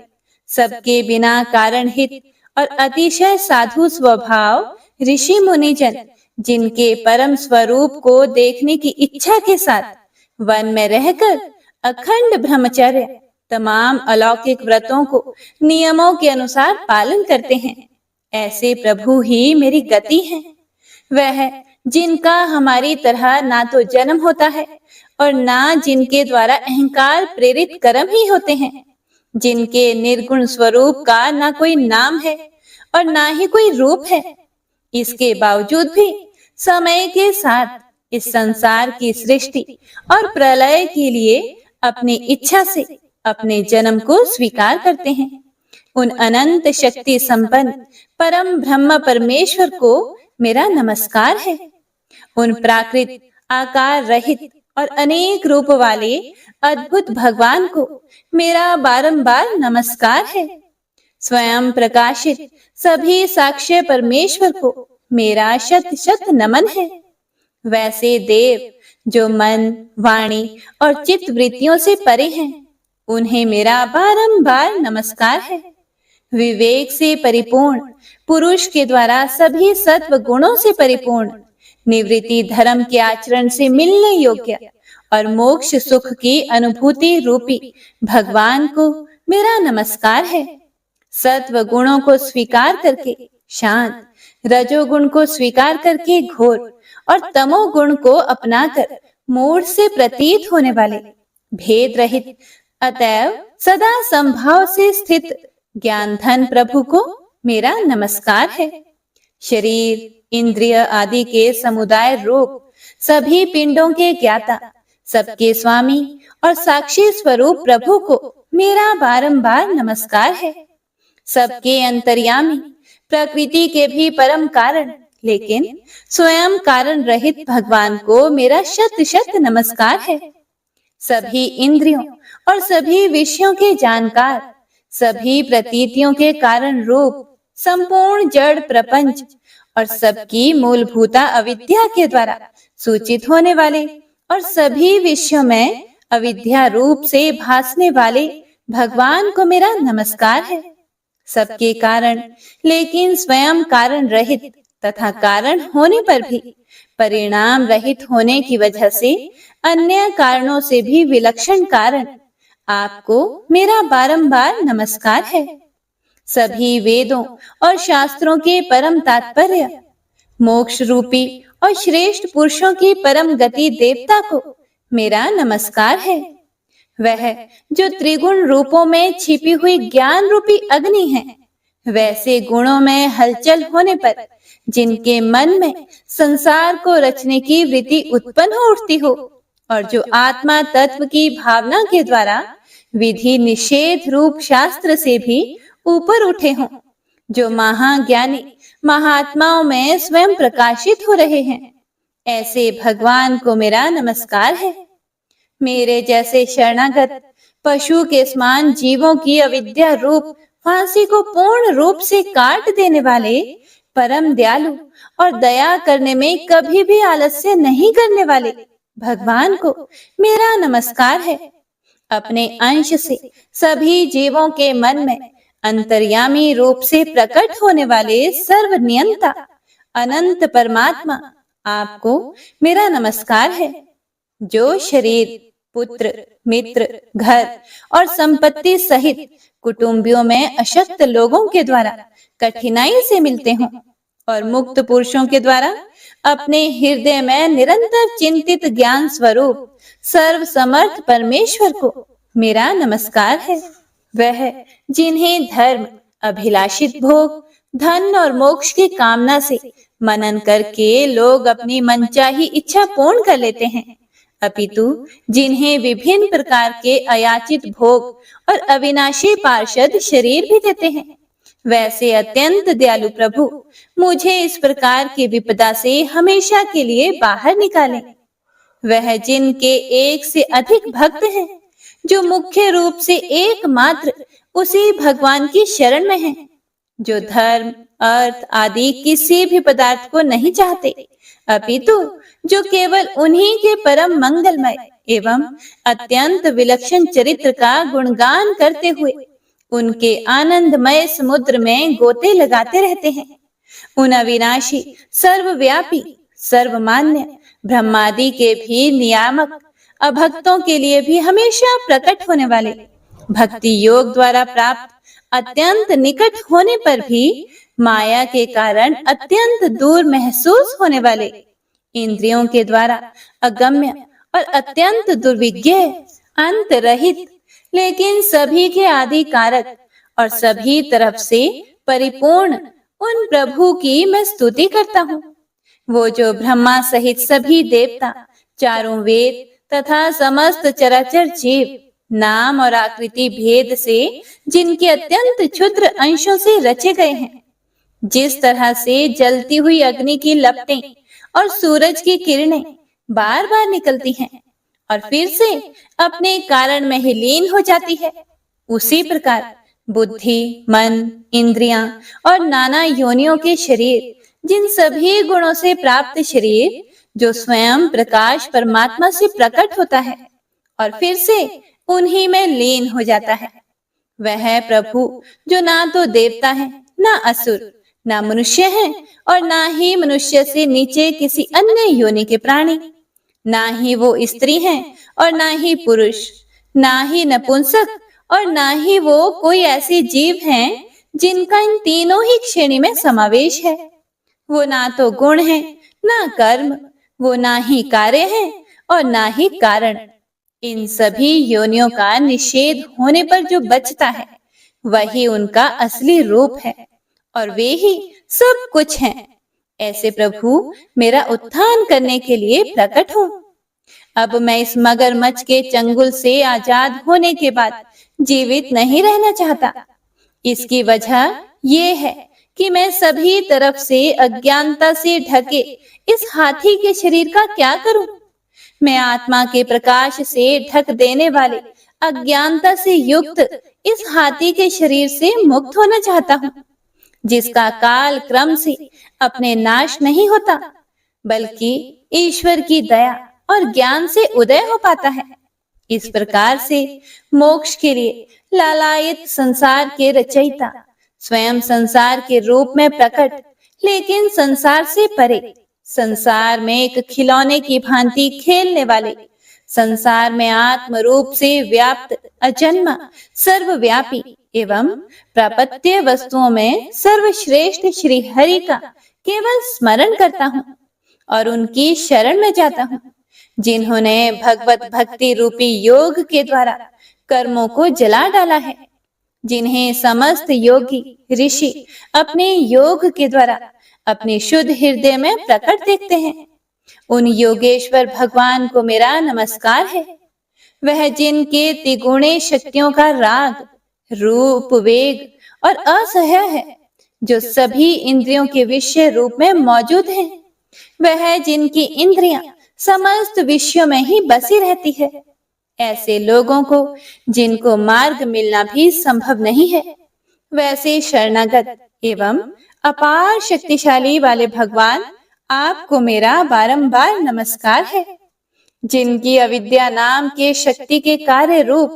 सबके बिना कारण हित और अतिशय साधु स्वभाव ऋषि मुनिजन, जिनके परम स्वरूप को देखने की इच्छा के साथ वन में रहकर अखंड ब्रह्मचर्य तमाम अलौकिक व्रतों को नियमों के अनुसार पालन करते हैं, ऐसे प्रभु ही मेरी गति है। वह जिनका हमारी तरह ना तो जन्म होता है और ना जिनके द्वारा अहंकार प्रेरित कर्म ही होते हैं, जिनके निर्गुण स्वरूप का ना कोई नाम है और ना ही कोई रूप है, इसके बावजूद भी समय के साथ इस संसार की सृष्टि और प्रलय के लिए अपनी इच्छा से अपने जन्म को स्वीकार करते हैं। उन अनंत शक्ति संपन्न परम ब्रह्म परमेश्वर को मेरा नमस्कार है। उन प्राकृत आकार रहित और अनेक रूप वाले अद्भुत भगवान को मेरा बारंबार नमस्कार है। स्वयं प्रकाशित सभी साक्ष्य परमेश्वर को मेरा शत शत नमन है। वैसे देव जो मन, वाणी और चित्त वृत्तियों से परे हैं, उन्हें मेरा बारंबार नमस्कार है। विवेक से परिपूर्ण पुरुष के द्वारा सभी सत्व गुणों से परिपूर्ण निवृत्ति धर्म के आचरण से मिलने योग्य और मोक्ष सुख की अनुभूति रूपी भगवान को मेरा नमस्कार है। सत्व गुणों को स्वीकार करके शांत, रजोगुण को स्वीकार करके घोर और तमोगुण को अपनाकर मूढ़ से प्रतीत होने वाले भेद रहित अतएव सदा संभाव से स्थित ज्ञान धन प्रभु को मेरा नमस्कार है। शरीर, इंद्रिय आदि के समुदाय रूप सभी पिंडों के ज्ञाता, सबके स्वामी और साक्षी स्वरूप प्रभु को मेरा बारंबार नमस्कार है। सबके अंतर्यामी, प्रकृति के भी परम कारण लेकिन स्वयं कारण रहित भगवान को मेरा शत शत नमस्कार है। सभी इंद्रियों और सभी विषयों के जानकार, सभी प्रतीतियों के कारण रूप संपूर्ण जड़ प्रपंच और सबकी मूलभूता अविद्या के द्वारा सूचित होने वाले और सभी विषयों में अविद्या रूप से भासने वाले भगवान को मेरा नमस्कार है। सबके कारण लेकिन स्वयं कारण रहित तथा कारण होने पर भी परिणाम रहित होने की वजह से अन्य कारणों से भी विलक्षण कारण आपको मेरा बारंबार नमस्कार है। सभी वेदों और शास्त्रों के परम तात्पर्य, मोक्ष रूपी और श्रेष्ठ पुरुषों की परम गति देवता को मेरा नमस्कार है। वह जो त्रिगुण रूपों में छिपी हुई ज्ञान रूपी अग्नि है, वैसे गुणों में हलचल होने पर जिनके मन में संसार को रचने की वृत्ति उत्पन्न हो उठती हो और जो आत्मा तत्व की भावना के द्वारा विधि निषेध रूप शास्त्र से भी ऊपर उठे हों, जो महाज्ञानी महात्माओं में स्वयं प्रकाशित हो रहे हैं, ऐसे भगवान को मेरा नमस्कार है। मेरे जैसे शरणागत पशु के समान जीवों की अविद्या रूप फांसी को पूर्ण रूप से काट देने वाले परम दयालु और दया करने में कभी भी आलस्य नहीं करने वाले भगवान को मेरा नमस्कार है। अपने अंश से सभी जीवों के मन में अंतर्यामी रूप से प्रकट होने वाले सर्वनियंता अनंत परमात्मा आपको मेरा नमस्कार है। जो शरीर, पुत्र, मित्र, घर और संपत्ति सहित कुटुंबियों में अशक्त लोगों के द्वारा कठिनाई से मिलते हों और मुक्त पुरुषों के द्वारा अपने हृदय में निरंतर चिंतित ज्ञान स्वरूप सर्व समर्थ परमेश्वर को मेरा नमस्कार है। वह जिन्हें धर्म, अभिलाषित भोग, धन और मोक्ष की कामना से मनन करके लोग अपनी मनचाही इच्छा पूर्ण कर लेते हैं, अपितु जिन्हें विभिन्न प्रकार के अयाचित भोग और अविनाशी पार्षद शरीर भी देते हैं, वैसे अत्यंत दयालु प्रभु मुझे इस प्रकार की विपदा से हमेशा के लिए बाहर निकालें। वह जिनके एक से अधिक भक्त हैं, जो मुख्य रूप से एकमात्र उसी भगवान की शरण में हैं, जो धर्म, अर्थ आदि किसी भी पदार्थ को नहीं चाहते, अपितु जो केवल उन्हीं के परम मंगलमय एवं अत्यंत विलक्षण चरित्र का गुणगान करते हुए उनके आनंदमय समुद्र में गोते लगाते रहते हैं। उन अविनाशी, सर्वव्यापी, सर्वमान्य ब्रह्मादि के भी नियामक अभक्तों के लिए भी हमेशा प्रकट होने वाले, भक्ति योग द्वारा प्राप्त अत्यंत निकट होने पर भी माया के कारण अत्यंत दूर महसूस होने वाले, इंद्रियों के द्वारा अगम्य और अत्यंत दुर्विज्ञ, अंत रहित लेकिन सभी के आदि कारक और सभी तरफ से परिपूर्ण उन प्रभु की मैं स्तुति करता हूँ। वो जो ब्रह्मा सहित सभी देवता, चारों वेद तथा समस्त चराचर जीव नाम और आकृति भेद से जिनके अत्यंत क्षुद्र अंशों से रचे गए हैं, जिस तरह से जलती हुई अग्नि की लपटें और सूरज की किरणें बार बार निकलती हैं और फिर से अपने कारण में ही लीन हो जाती है, उसी प्रकार बुद्धि, मन, इंद्रियां और नाना योनियों के शरीर, जिन सभी गुणों से प्राप्त शरीर जो स्वयं प्रकाश परमात्मा से प्रकट होता है और फिर से उन्हीं में लीन हो जाता है, वह प्रभु जो ना तो देवता है, ना असुर, ना मनुष्य है और ना ही मनुष्य से नीचे किसी अन्य योनि के प्राणी, ना ही वो स्त्री हैं और ना ही पुरुष, ना ही नपुंसक और ना ही वो कोई ऐसे जीव हैं जिनका इन तीनों ही श्रेणी में समावेश है। वो ना तो गुण है, ना कर्म, वो ना ही कार्य है और ना ही कारण। इन सभी योनियों का निषेध होने पर जो बचता है, वही उनका असली रूप है और वे ही सब कुछ हैं। ऐसे प्रभु मेरा उत्थान करने के लिए प्रकट हो। अब मैं इस मगरमच्छ के चंगुल से आजाद होने के बाद जीवित नहीं रहना चाहता। इसकी वजह ये है कि मैं सभी तरफ से अज्ञानता से ढके इस हाथी के शरीर का क्या करूं? मैं आत्मा के प्रकाश से ढक देने वाले अज्ञानता से युक्त इस हाथी के शरीर से मुक्त होना चाहता हूं, जिसका काल क्रम से अपने नाश नहीं होता, बल्कि ईश्वर की दया और ज्ञान से उदय हो पाता है। इस प्रकार से मोक्ष के लिए लालायित संसार के रचयिता स्वयं संसार के रूप में प्रकट, लेकिन संसार से परे, संसार में एक खिलौने की भांति खेलने वाले, संसार में आत्म रूप से व्याप्त, अजन्मा, सर्वव्यापी एवं प्रापत्य वस्तुओं में सर्वश्रेष्ठ श्री हरि का केवल स्मरण करता हूँ और उनकी शरण में जाता हूँ, जिन्होंने भगवत भक्ति रूपी योग के द्वारा कर्मों को जला डाला है, जिन्हें समस्त योगी ऋषि अपने योग के द्वारा अपने शुद्ध हृदय में प्रकट देखते हैं। उन योगेश्वर भगवान को मेरा नमस्कार है। वह जिनके त्रिगुणे शक्तियों का राग, रूप, वेग और असह्य है, जो सभी इंद्रियों के विषय रूप में मौजूद हैं। वह जिनकी इंद्रियां समस्त विषयों में ही बसी रहती है। ऐसे लोगों को जिनको मार्ग मिलना भी संभव नहीं है, वैसे शरणागत एवं अपार शक्तिशाली वाले भगवान, आपको मेरा बारंबार नमस्कार है। जिनकी अविद्या नाम के शक्ति के कार्य रूप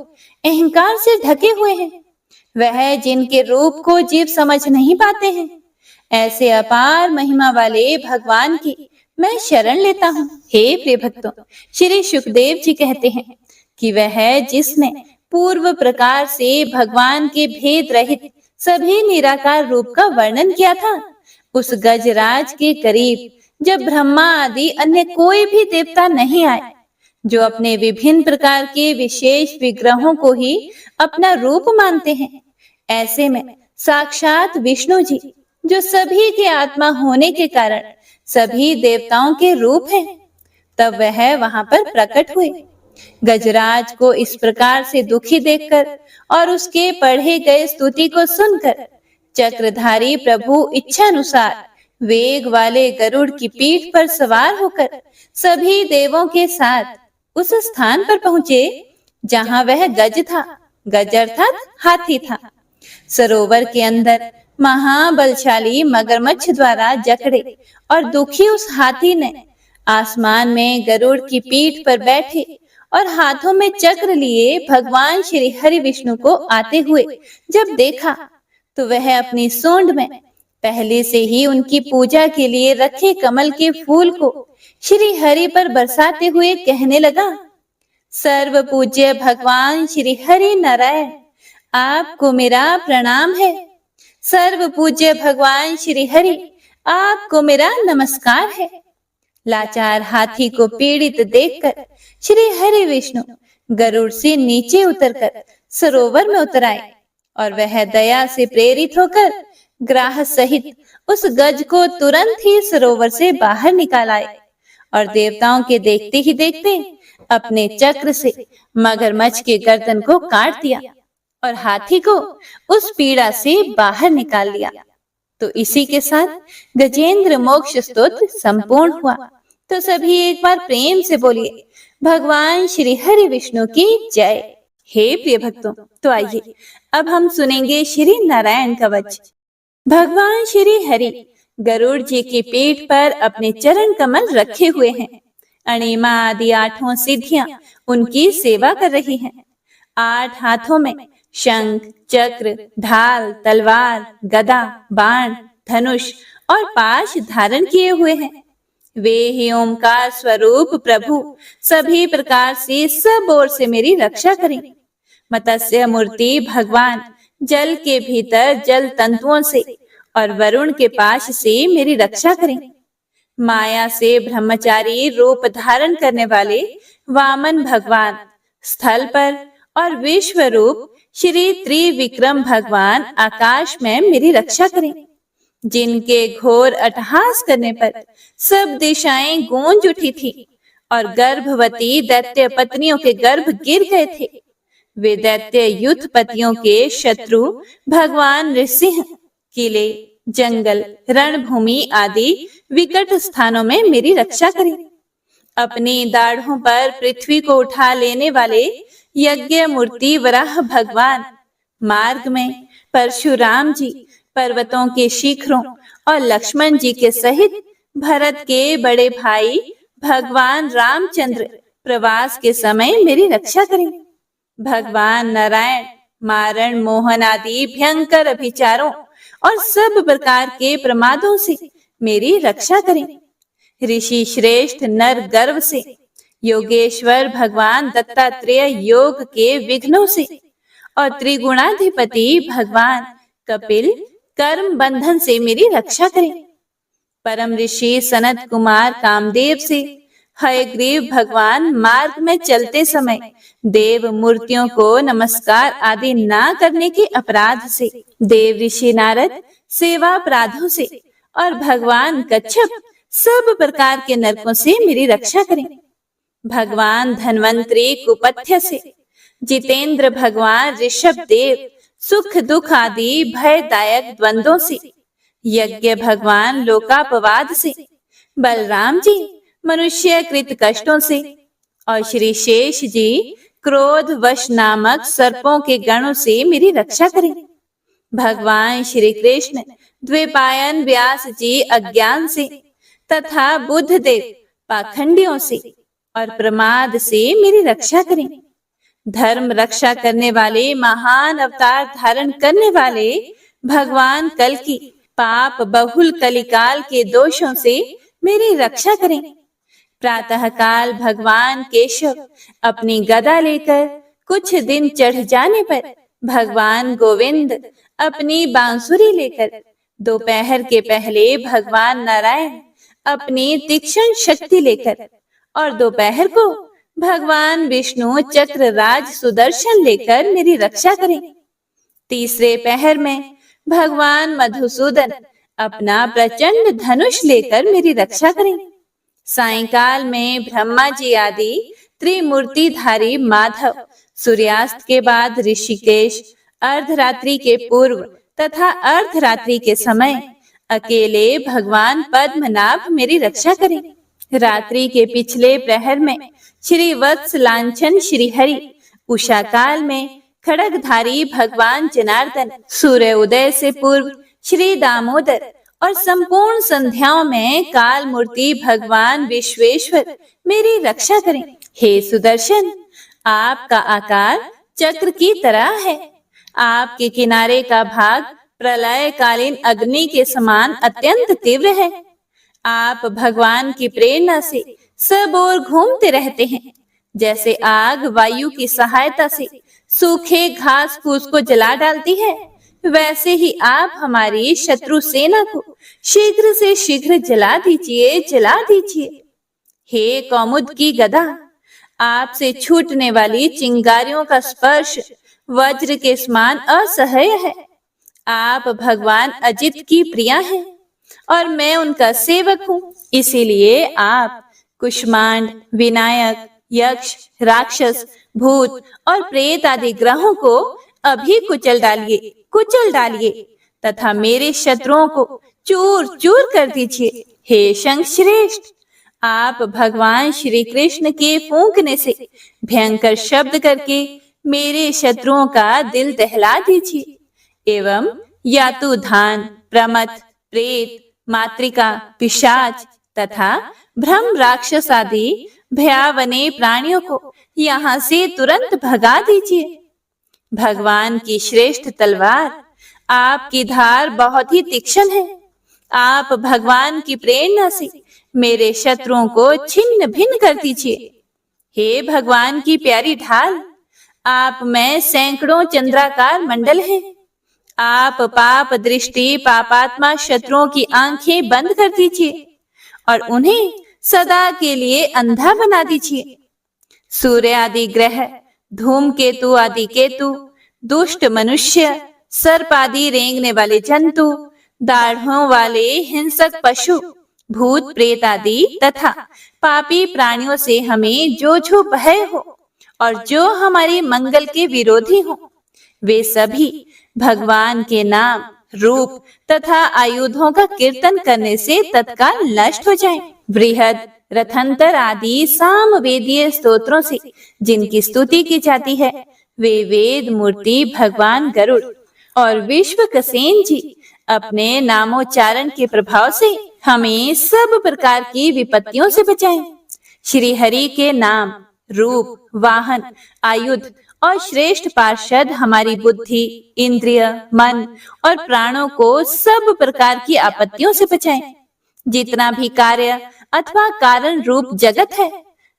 अहंकार से ढके हुए हैं, वह जिनके रूप को जीव समझ नहीं पाते हैं, ऐसे अपार महिमा वाले भगवान की मैं शरण लेता हूँ। हे प्रिय भक्तों, श्री सुखदेव जी कहते हैं कि वह जिसने पूर्व प्रकार से भगवान के भेद रहित सभी निराकार रूप का वर्णन किया था, उस गजराज के करीब जब ब्रह्मा आदि अन्य कोई भी देवता नहीं आए, जो अपने विभिन्न प्रकार के विशेष विग्रहों को ही अपना रूप मानते हैं, ऐसे में साक्षात विष्णु जी, जो सभी के आत्मा होने के कारण सभी देवताओं के रूप हैं, तब वह वहां पर प्रकट हुए। गजराज को इस प्रकार से दुखी देखकर और उसके पढ़े गए स्तुति को सुनकर चक्रधारी प्रभु इच्छानुसार वेग वाले गरुड़ की पीठ पर सवार होकर सभी देवों के साथ उस स्थान पर पहुंचे जहां वह गज था। गज अर्थात हाथी था। सरोवर के अंदर महाबलशाली मगरमच्छ द्वारा जकड़े और दुखी उस हाथी ने आसमान में गरुड़ की पीठ पर बैठे और हाथों में चक्र लिए भगवान श्री हरि विष्णु को आते हुए जब देखा, तो वह अपनी सूंड में पहले से ही उनकी पूजा के लिए रखे कमल के फूल को श्री हरि पर बरसाते हुए कहने लगा, सर्व पूज्य भगवान श्री हरि नारायण, आपको मेरा प्रणाम है। सर्व पूज्य भगवान श्री हरि, आपको मेरा नमस्कार है। लाचार हाथी को पीड़ित देखकर श्री हरि विष्णु गरुड़ से नीचे उतरकर सरोवर में उतर आए और वह दया से प्रेरित होकर ग्राह सहित उस गज को तुरंत ही सरोवर से बाहर निकाल आए और देवताओं के देखते ही देखते अपने चक्र से मगरमच्छ के गर्दन को काट दिया और हाथी को उस पीड़ा से बाहर निकाल लिया। तो इसी के साथ गजेंद्र मोक्ष स्तोत्र संपूर्ण हुआ। तो सभी एक बार प्रेम से बोलिए, भगवान श्री हरि विष्णु की जय। हे प्रिय भक्तों, तो आइए अब हम सुनेंगे श्री नारायण कवच। भगवान श्री हरि गरुड़ जी की पीठ पर अपने चरण कमल रखे हुए हैं। अणिमा आदि 8 सिद्धियां उनकी सेवा कर रही हैं। 8 हाथों में शंख, चक्र, ढाल, तलवार, गदा, बाण, धनुष और पाश धारण किए हुए हैं। वे ही ओमकार स्वरूप प्रभु सभी प्रकार से सब ओर से मेरी रक्षा करें। मत्स्य मूर्ति भगवान जल के भीतर जल तंतुओं से और वरुण के पाश से मेरी रक्षा करें। माया से ब्रह्मचारी रूप धारण करने वाले वामन भगवान स्थल पर और विश्व रूप श्री त्रिविक्रम भगवान आकाश में मेरी रक्षा करें। जिनके घोर अट्टहास करने पर सब दिशाएं गूंज उठी थी और गर्भवती दैत्य पत्नियों के गर्भ गिर गए थे, वे दैत्य युद्ध पतियों के शत्रु भगवान नृसिंह किले, जंगल, रणभूमि आदि विकट स्थानों में मेरी रक्षा करें। अपनी दाढ़ों पर पृथ्वी को उठा लेने वाले यज्ञ मूर्ति वराह भगवान मार्ग में परशुराम जी पर्वतों के शिखरों और लक्ष्मण जी के सहित भरत के बड़े भाई भगवान रामचंद्र प्रवास के समय मेरी रक्षा करें। भगवान नारायण मारण मोहन आदि भयंकर अभिचारों और सब प्रकार के प्रमादों से मेरी रक्षा करें। ऋषि श्रेष्ठ नर गर्व से, योगेश्वर भगवान दत्तात्रेय योग के विघ्नों से और त्रिगुणाधिपति भगवान कपिल कर्म बंधन से मेरी रक्षा करें। परम ऋषि सनत कुमार कामदेव से, हयग्रीव भगवान मार्ग में चलते समय देव मूर्तियों को नमस्कार आदि ना करने के अपराध से, देव ऋषि नारद सेवा अपराधों से और भगवान कच्छप सब प्रकार के नरकों से मेरी रक्षा करें। भगवान धन्वंतरी कुपथ्य से, जितेंद्र भगवान ऋषभ देव सुख दुख आदि भयदायक द्वंद्वों से, यज्ञ भगवान लोकापवाद से, बलराम जी मनुष्य कृत कष्टों से और श्री शेष जी क्रोध वश नामक सर्पों के गणों से मेरी रक्षा करें। भगवान श्री कृष्ण द्विपायन व्यास जी अज्ञान से तथा बुद्ध देव पाखंडियों से और प्रमाद से मेरी रक्षा करें। धर्म रक्षा करने वाले महान अवतार धारण करने वाले भगवान कल की पाप बहुल कलिकाल के दोषों से मेरी रक्षा करें। प्रातः काल भगवान केशव अपनी गदा लेकर कुछ दिन चढ़ जाने पर भगवान गोविंद अपनी बांसुरी लेकर, दोपहर के पहले भगवान नारायण अपनी तीक्ष्ण शक्ति लेकर और दोपहर को भगवान विष्णु चक्र राज सुदर्शन लेकर मेरी रक्षा करें। तीसरे पहर में भगवान मधुसूदन अपना प्रचंड धनुष लेकर मेरी रक्षा करें। सायंकाल में ब्रह्मा जी आदि त्रिमूर्तिधारी माधव, सूर्यास्त के बाद ऋषिकेश, अर्धरात्रि के पूर्व तथा अर्धरात्रि के समय अकेले भगवान पद्मनाभ मेरी रक्षा करें। रात्रि के पिछले प्रहर में श्री वत्स लांछन श्री हरि, उषा काल में खड़गधारी भगवान जनार्दन, सूर्य उदय से पूर्व श्री दामोदर और संपूर्ण संध्याओं में काल मूर्ति भगवान विश्वेश्वर मेरी रक्षा करें। हे सुदर्शन, आपका आकार चक्र की तरह है। आपके किनारे का भाग प्रलय कालीन अग्नि के समान अत्यंत तीव्र है। आप भगवान की प्रेरणा से सब ओर घूमते रहते हैं। जैसे आग वायु की सहायता से सूखे घास फूस को जला डालती है, वैसे ही आप हमारी शत्रु सेना को शीघ्र से शीघ्र जला दीजिए, जला दीजिए। हे कौमुद की गदा, आपसे छूटने वाली चिंगारियों का स्पर्श वज्र के समान असह्य है। आप भगवान अजित की प्रिया हैं और मैं उनका सेवक हूँ। इसीलिए आप कुष्मांड, विनायक, यक्ष, राक्षस, भूत और प्रेत आदि ग्रहों को अभी कुचल डालिए तथा मेरे शत्रुओं को चूर चूर कर दीजिए। हे शंख श्रेष्ठ, आप भगवान श्री कृष्ण के फूंकने से भयंकर शब्द करके मेरे शत्रुओं का दिल दहला दीजिए एवं यातुधान, प्रमथ, प्रेत, मातृका, पिशाच तथा ब्रह्म राक्षस आदि भयावने प्राणियों को यहाँ से तुरंत भगा दीजिए। भगवान की श्रेष्ठ तलवार, आपकी धार बहुत ही तीक्ष्ण है। आप भगवान की प्रेरणा से मेरे शत्रुओं को छिन्न भिन्न कर दीजिए। हे भगवान की प्यारी ढाल, आप में सैकड़ों चंद्राकार मंडल हैं। आप पाप दृष्टि पापात्मा शत्रुओं की आंखें बंद कर दीजिए और उन्हें सदा के लिए अंधा बना दीजिए। सूर्य आदि ग्रह, धूमकेतु आदि केतु, दुष्ट मनुष्य, सर्प आदि रेंगने वाले जंतु, दाढ़ों वाले हिंसक पशु, भूत प्रेत आदि तथा पापी प्राणियों से हमें जो भय हो और जो हमारे मंगल के विरोधी हो, वे सभी भगवान के नाम, रूप तथा आयुधों का कीर्तन करने से तत्काल नष्ट हो जाएं। बृहद, रथंतर आदि सामवेदीय स्तोत्रों से जिनकी स्तुति की जाती है, वे वेद मूर्ति भगवान गरुड़ और विश्वक्सेन जी अपने नामोच्चारण के प्रभाव से हमें सब प्रकार की विपत्तियों से बचाएं। श्री हरि के नाम, रूप, वाहन, आयुध और श्रेष्ठ पार्षद हमारी बुद्धि, इंद्रिय, मन और प्राणों को सब प्रकार की आपत्तियों से बचाएं। जितना भी कार्य अथवा कारण रूप जगत है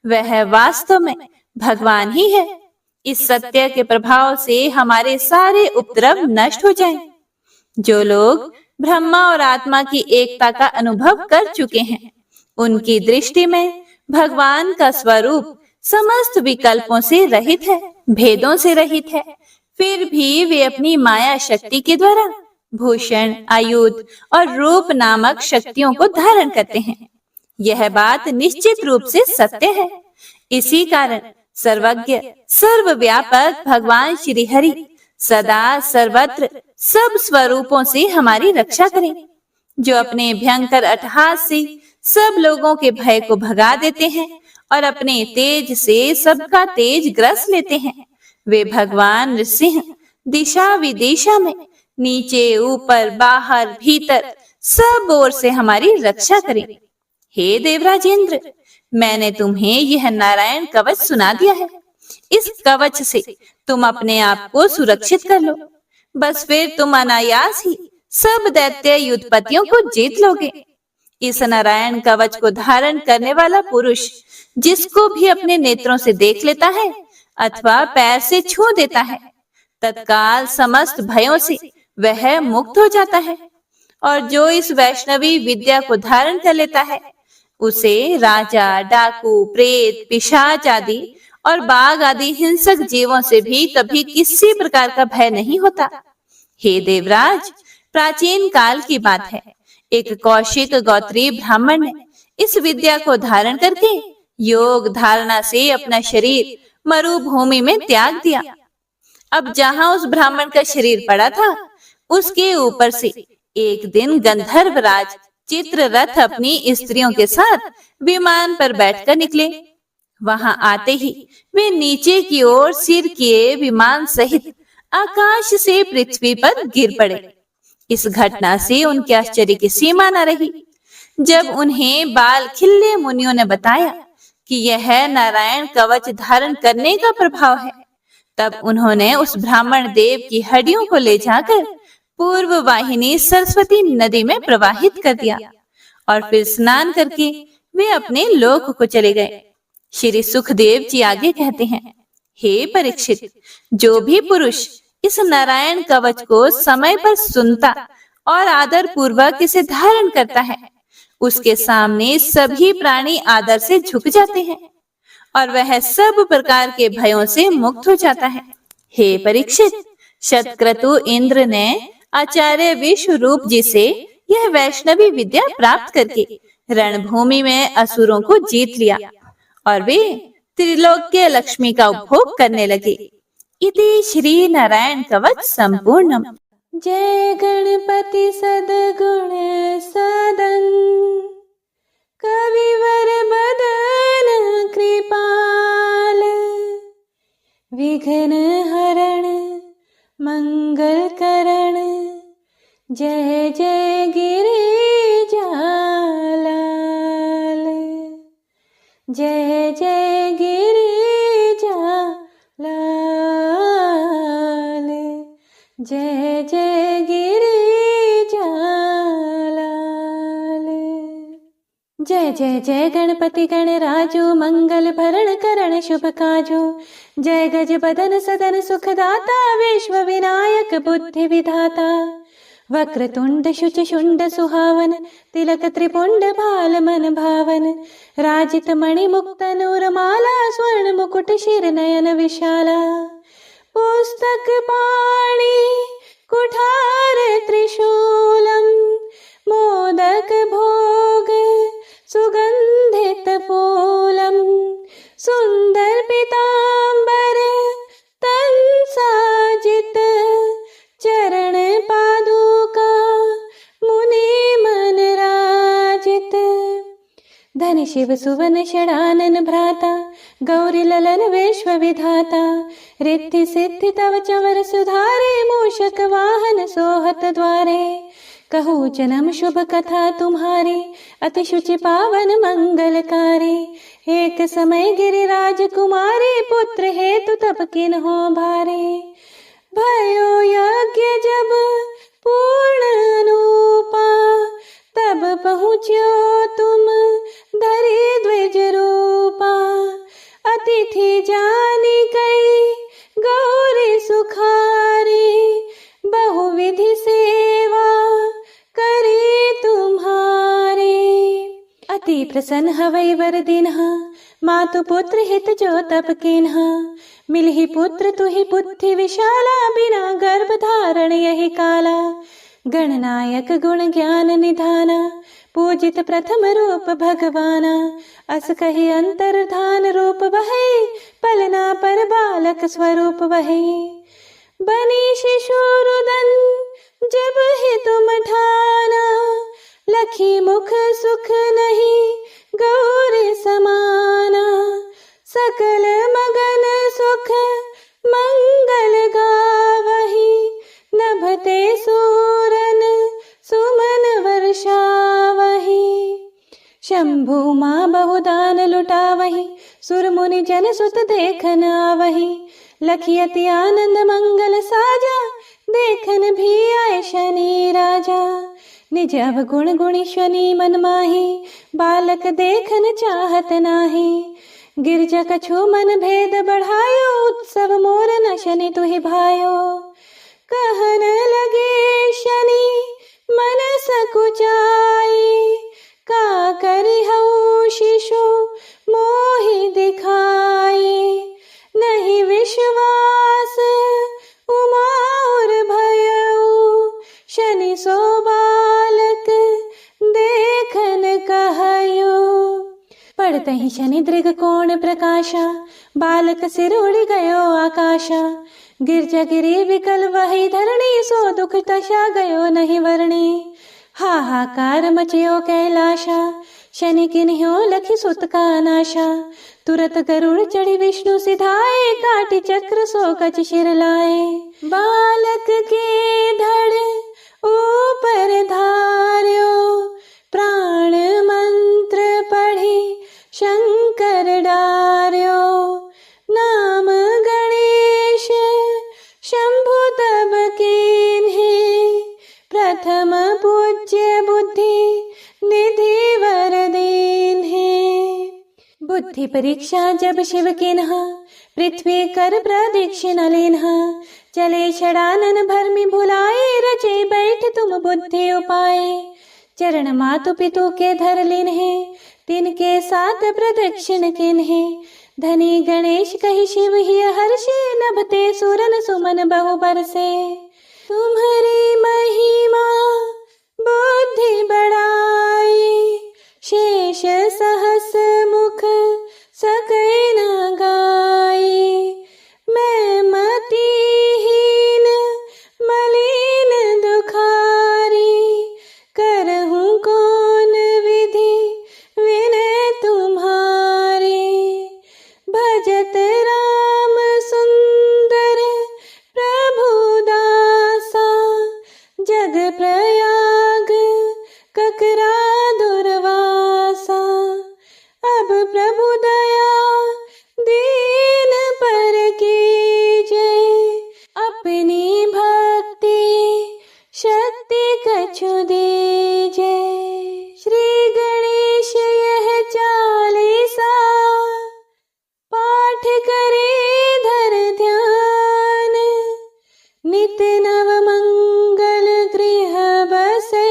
वह वास्तव में भगवान ही है। इस सत्य के प्रभाव से हमारे सारे उपद्रव नष्ट हो जाएं। जो लोग ब्रह्मा और आत्मा की एकता का अनुभव कर चुके हैं, उनकी दृष्टि में भगवान का स्वरूप समस्त विकल्पों से रहित है, भेदों से रहित है। फिर भी वे अपनी माया शक्ति के द्वारा भूषण, आयुध और रूप नामक शक्तियों को धारण करते हैं। यह बात निश्चित रूप से सत्य है। इसी कारण सर्वज्ञ, सर्वव्यापक भगवान श्री हरि सदा सर्वत्र सब स्वरूपों से हमारी रक्षा करें। जो अपने भयंकर अट्टहास से सब लोगों के भय को भगा देते हैं और अपने तेज से सबका तेज ग्रस लेते हैं, वे भगवान नृसिंह दिशा विदिशा में नीचे ऊपर बाहर भीतर सब ओर से हमारी रक्षा करें। हे देवराज इंद्र, मैंने तुम्हें यह नारायण कवच सुना दिया है। इस कवच से तुम अपने आप को सुरक्षित कर लो। बस फिर तुम अनायास ही सब दैत्य युद्धपतियों को जीत लोगे। इस नारायण कवच को धारण करने वाला पुरुष जिसको भी अपने नेत्रों से देख लेता है अथवा पैर से छू देता है, तत्काल समस्त भयों से वह मुक्त हो जाता है। और जो इस वैष्णवी विद्या को धारण कर लेता है, उसे राजा, डाकू, प्रेत, पिशाच आदि और बाघ आदि हिंसक जीवों से भी कभी किसी प्रकार का भय नहीं होता। हे देवराज, प्राचीन काल की बात है, एक कौशिक गोत्री ब्राह्मण ने इस विद्या को धारण करके योग धारणा से अपना शरीर मरुभूमि में त्याग दिया। अब जहां उस ब्राह्मण का शरीर पड़ा था, उसके ऊपर से एक दिन गंधर्वराज चित्ररथ अपनी स्त्रियों के साथ विमान पर बैठकर निकले। वहां आते ही वे नीचे की ओर सिर किए विमान सहित आकाश से पृथ्वी पर गिर पड़े। इस घटना से उनके आश्चर्य की सीमा न रही। जब उन्हें बाल खिल्ले मुनियों ने बताया कि यह नारायण कवच धारण करने का प्रभाव है, तब उन्होंने उस ब्राह्मण देव की हड्डियों को ले जाकर पूर्व वाहिनी सरस्वती नदी में प्रवाहित कर दिया और फिर स्नान करके वे अपने लोक को चले गए। श्री सुखदेव जी आगे कहते हैं, हे परीक्षित, जो भी पुरुष इस नारायण कवच को समय पर सुनता और आदर पूर्वक इसे धारण करता है, उसके सामने सभी प्राणी आदर से झुक जाते हैं और वह सब प्रकार के भयों से मुक्त हो जाता है। हे परीक्षित, शतक्रतु इंद्र ने आचार्य विश्वरूप जी से यह वैष्णवी विद्या प्राप्त करके रणभूमि में असुरों को जीत लिया और वे त्रिलोक्य लक्ष्मी का उपभोग करने लगे। इति श्री नारायण कवच संपूर्णम। जय गणपति सद्गुण सदन कविवर बदन कृपाल विघ्न हरण मंगल करण जय जय गिरिजालाल जय जय गिरिजालाल जय जय गिरिजालाल। जय जय जय गणपति गणराजो मंगल भरण करण शुभ काजो। जय गज बदन सदन सुखदाता विश्व विनायक बुद्धि विधाता। वक्रतुंड शुच शुंड सुहावन तिलक त्रिपुंड भाल मन भावन। राजित मणि मुक्त नूर माला स्वर्ण मुकुट शिर नयन विशाला। पुस्तक पाणि कुठार त्रिशूलम मोदक भोग सुगंधित फूलम। सुंदर पीतांबर तन साजित चरण पादुका मुनि मन राजित। धन शिव सुवन षडानन भ्राता गौरी ललन विश्व विधाता। रिद्धि सिद्धि तव चवर सुधारे मूषक वाहन सोहत द्वारे। कहूँ जन्म शुभ कथा तुम्हारी, अति शुचि पावन मंगलकारी। एक समय गिरिराज कुमारी, पुत्र हेतु तप किन्हो भारे। भयो यज्ञ जब पूर्ण अनुपा, तब पहुँच्यो तुम धरि द्विज रूपा। अतिथि जानी कई गौरी सुखारी, बहुविधि सेवा करी तुम्हारी। अति प्रसन्न हवै वर दिन्हा, मातु पुत्र हित जो तप किन्हा। मिलहि पुत्र तुहि बुद्धि विशाला, बिना गर्भ धारण यही काला। गणनायक गुण ज्ञान निधाना, पूजित प्रथम रूप भगवाना। अस कहि अंतर्धान रूप वही, पलना पर बालक स्वरूप वही। बनी शिशु रुदन जब ही तुम ठाना, लखी मुख सुख नहीं गौरी समाना। सकल मगन सुख मंगल गावही, नभते सूरन सुमन वर्षावही। शंभु माँ बहुदान लुटावही, सुर मुनि जन सुत देखन आवही। लखियति आनंद मंगल साजा, देखन भी आए शनि राजा। निज अवगुण गुणीश्वनी मन माही, बालक देखन चाहत नाही। गिरजा कछु मन भेद बढ़ायो, उत्सव मोर न शनि तुहि भायो। कहन लगे शनि मन सकुचाई, का करि हऊ शिशु मोहि दिखाई। नहीं विश्वास उमा और भयऊ, शनि सो बालक देखन कहयो। पड़ते ही शनि दृग कोण प्रकाशा, बालक सिर उड़ गयो आकाशा। गिरजा गिरी विकल वही धरणी, सो दुख दशा गयो नहीं वर्णी। हाहाकार मचयो कैलाशा, शनि किन्ह्यो लखि सुत का नाशा। तुरत गरुड़ चढ़ी विष्णु सिधाए, काटि चक्र सो कच शिर लाए। बालक के धड़ ऊपर धार्यो, प्राण मंत्र पढ़ी शंकर डार्यो। नाम गणेश शंभु तब कीन्हे, प्रथम पूज्य बुद्धि निधि वर दीन्हे। बुद्धि परीक्षा जब शिव किन्हा, पृथ्वी कर प्रदक्षिण लेन्हा। चले षडानन भरमि भुलाए, रचे बैठ तुम बुद्धि उपाय। चरण मातु पितु के धर लिन्हे, तिनके साथ प्रदक्षिण किन्हे। धनी गणेश कहि शिव ही हर्षे, नभते सुरन सुमन बहु बरसे। तुम्हारी महिमा बुद्धि बढ़ाई, शेष सहस मुख सकै न गाई। मैं मतिहीन मलिन दुखारी, करहूँ कौन विधि विनय तुम्हारी। भजत राम सुंदर प्रभु दासा, जग प्रयाग ककरा दुर्वासा। अब प्रभु दया दीन पर कीजे, अपनी भक्ति शक्ति कछु दीजे। श्री गणेश यह चालीसा, पाठ करे धर ध्यान। नित नव मंगल गृह बसे,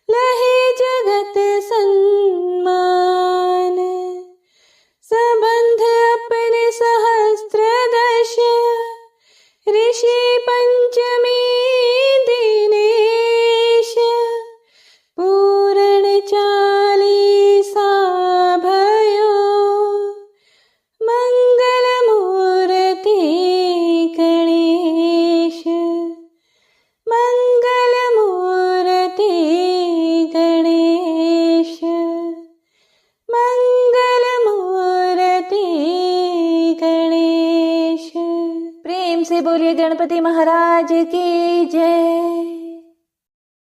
लहे जगत सन्मान। संबंध अपने सहस्त्र दश, ऋषि पंचमी दिनेश। पूर्ण चालीसा भयो, मंगल मूर्ति गणेश। मंगल मूर्ति गणेश। मंगल मूर्ति गणेश। प्रेम से बोलिए गणपति महाराज की जय।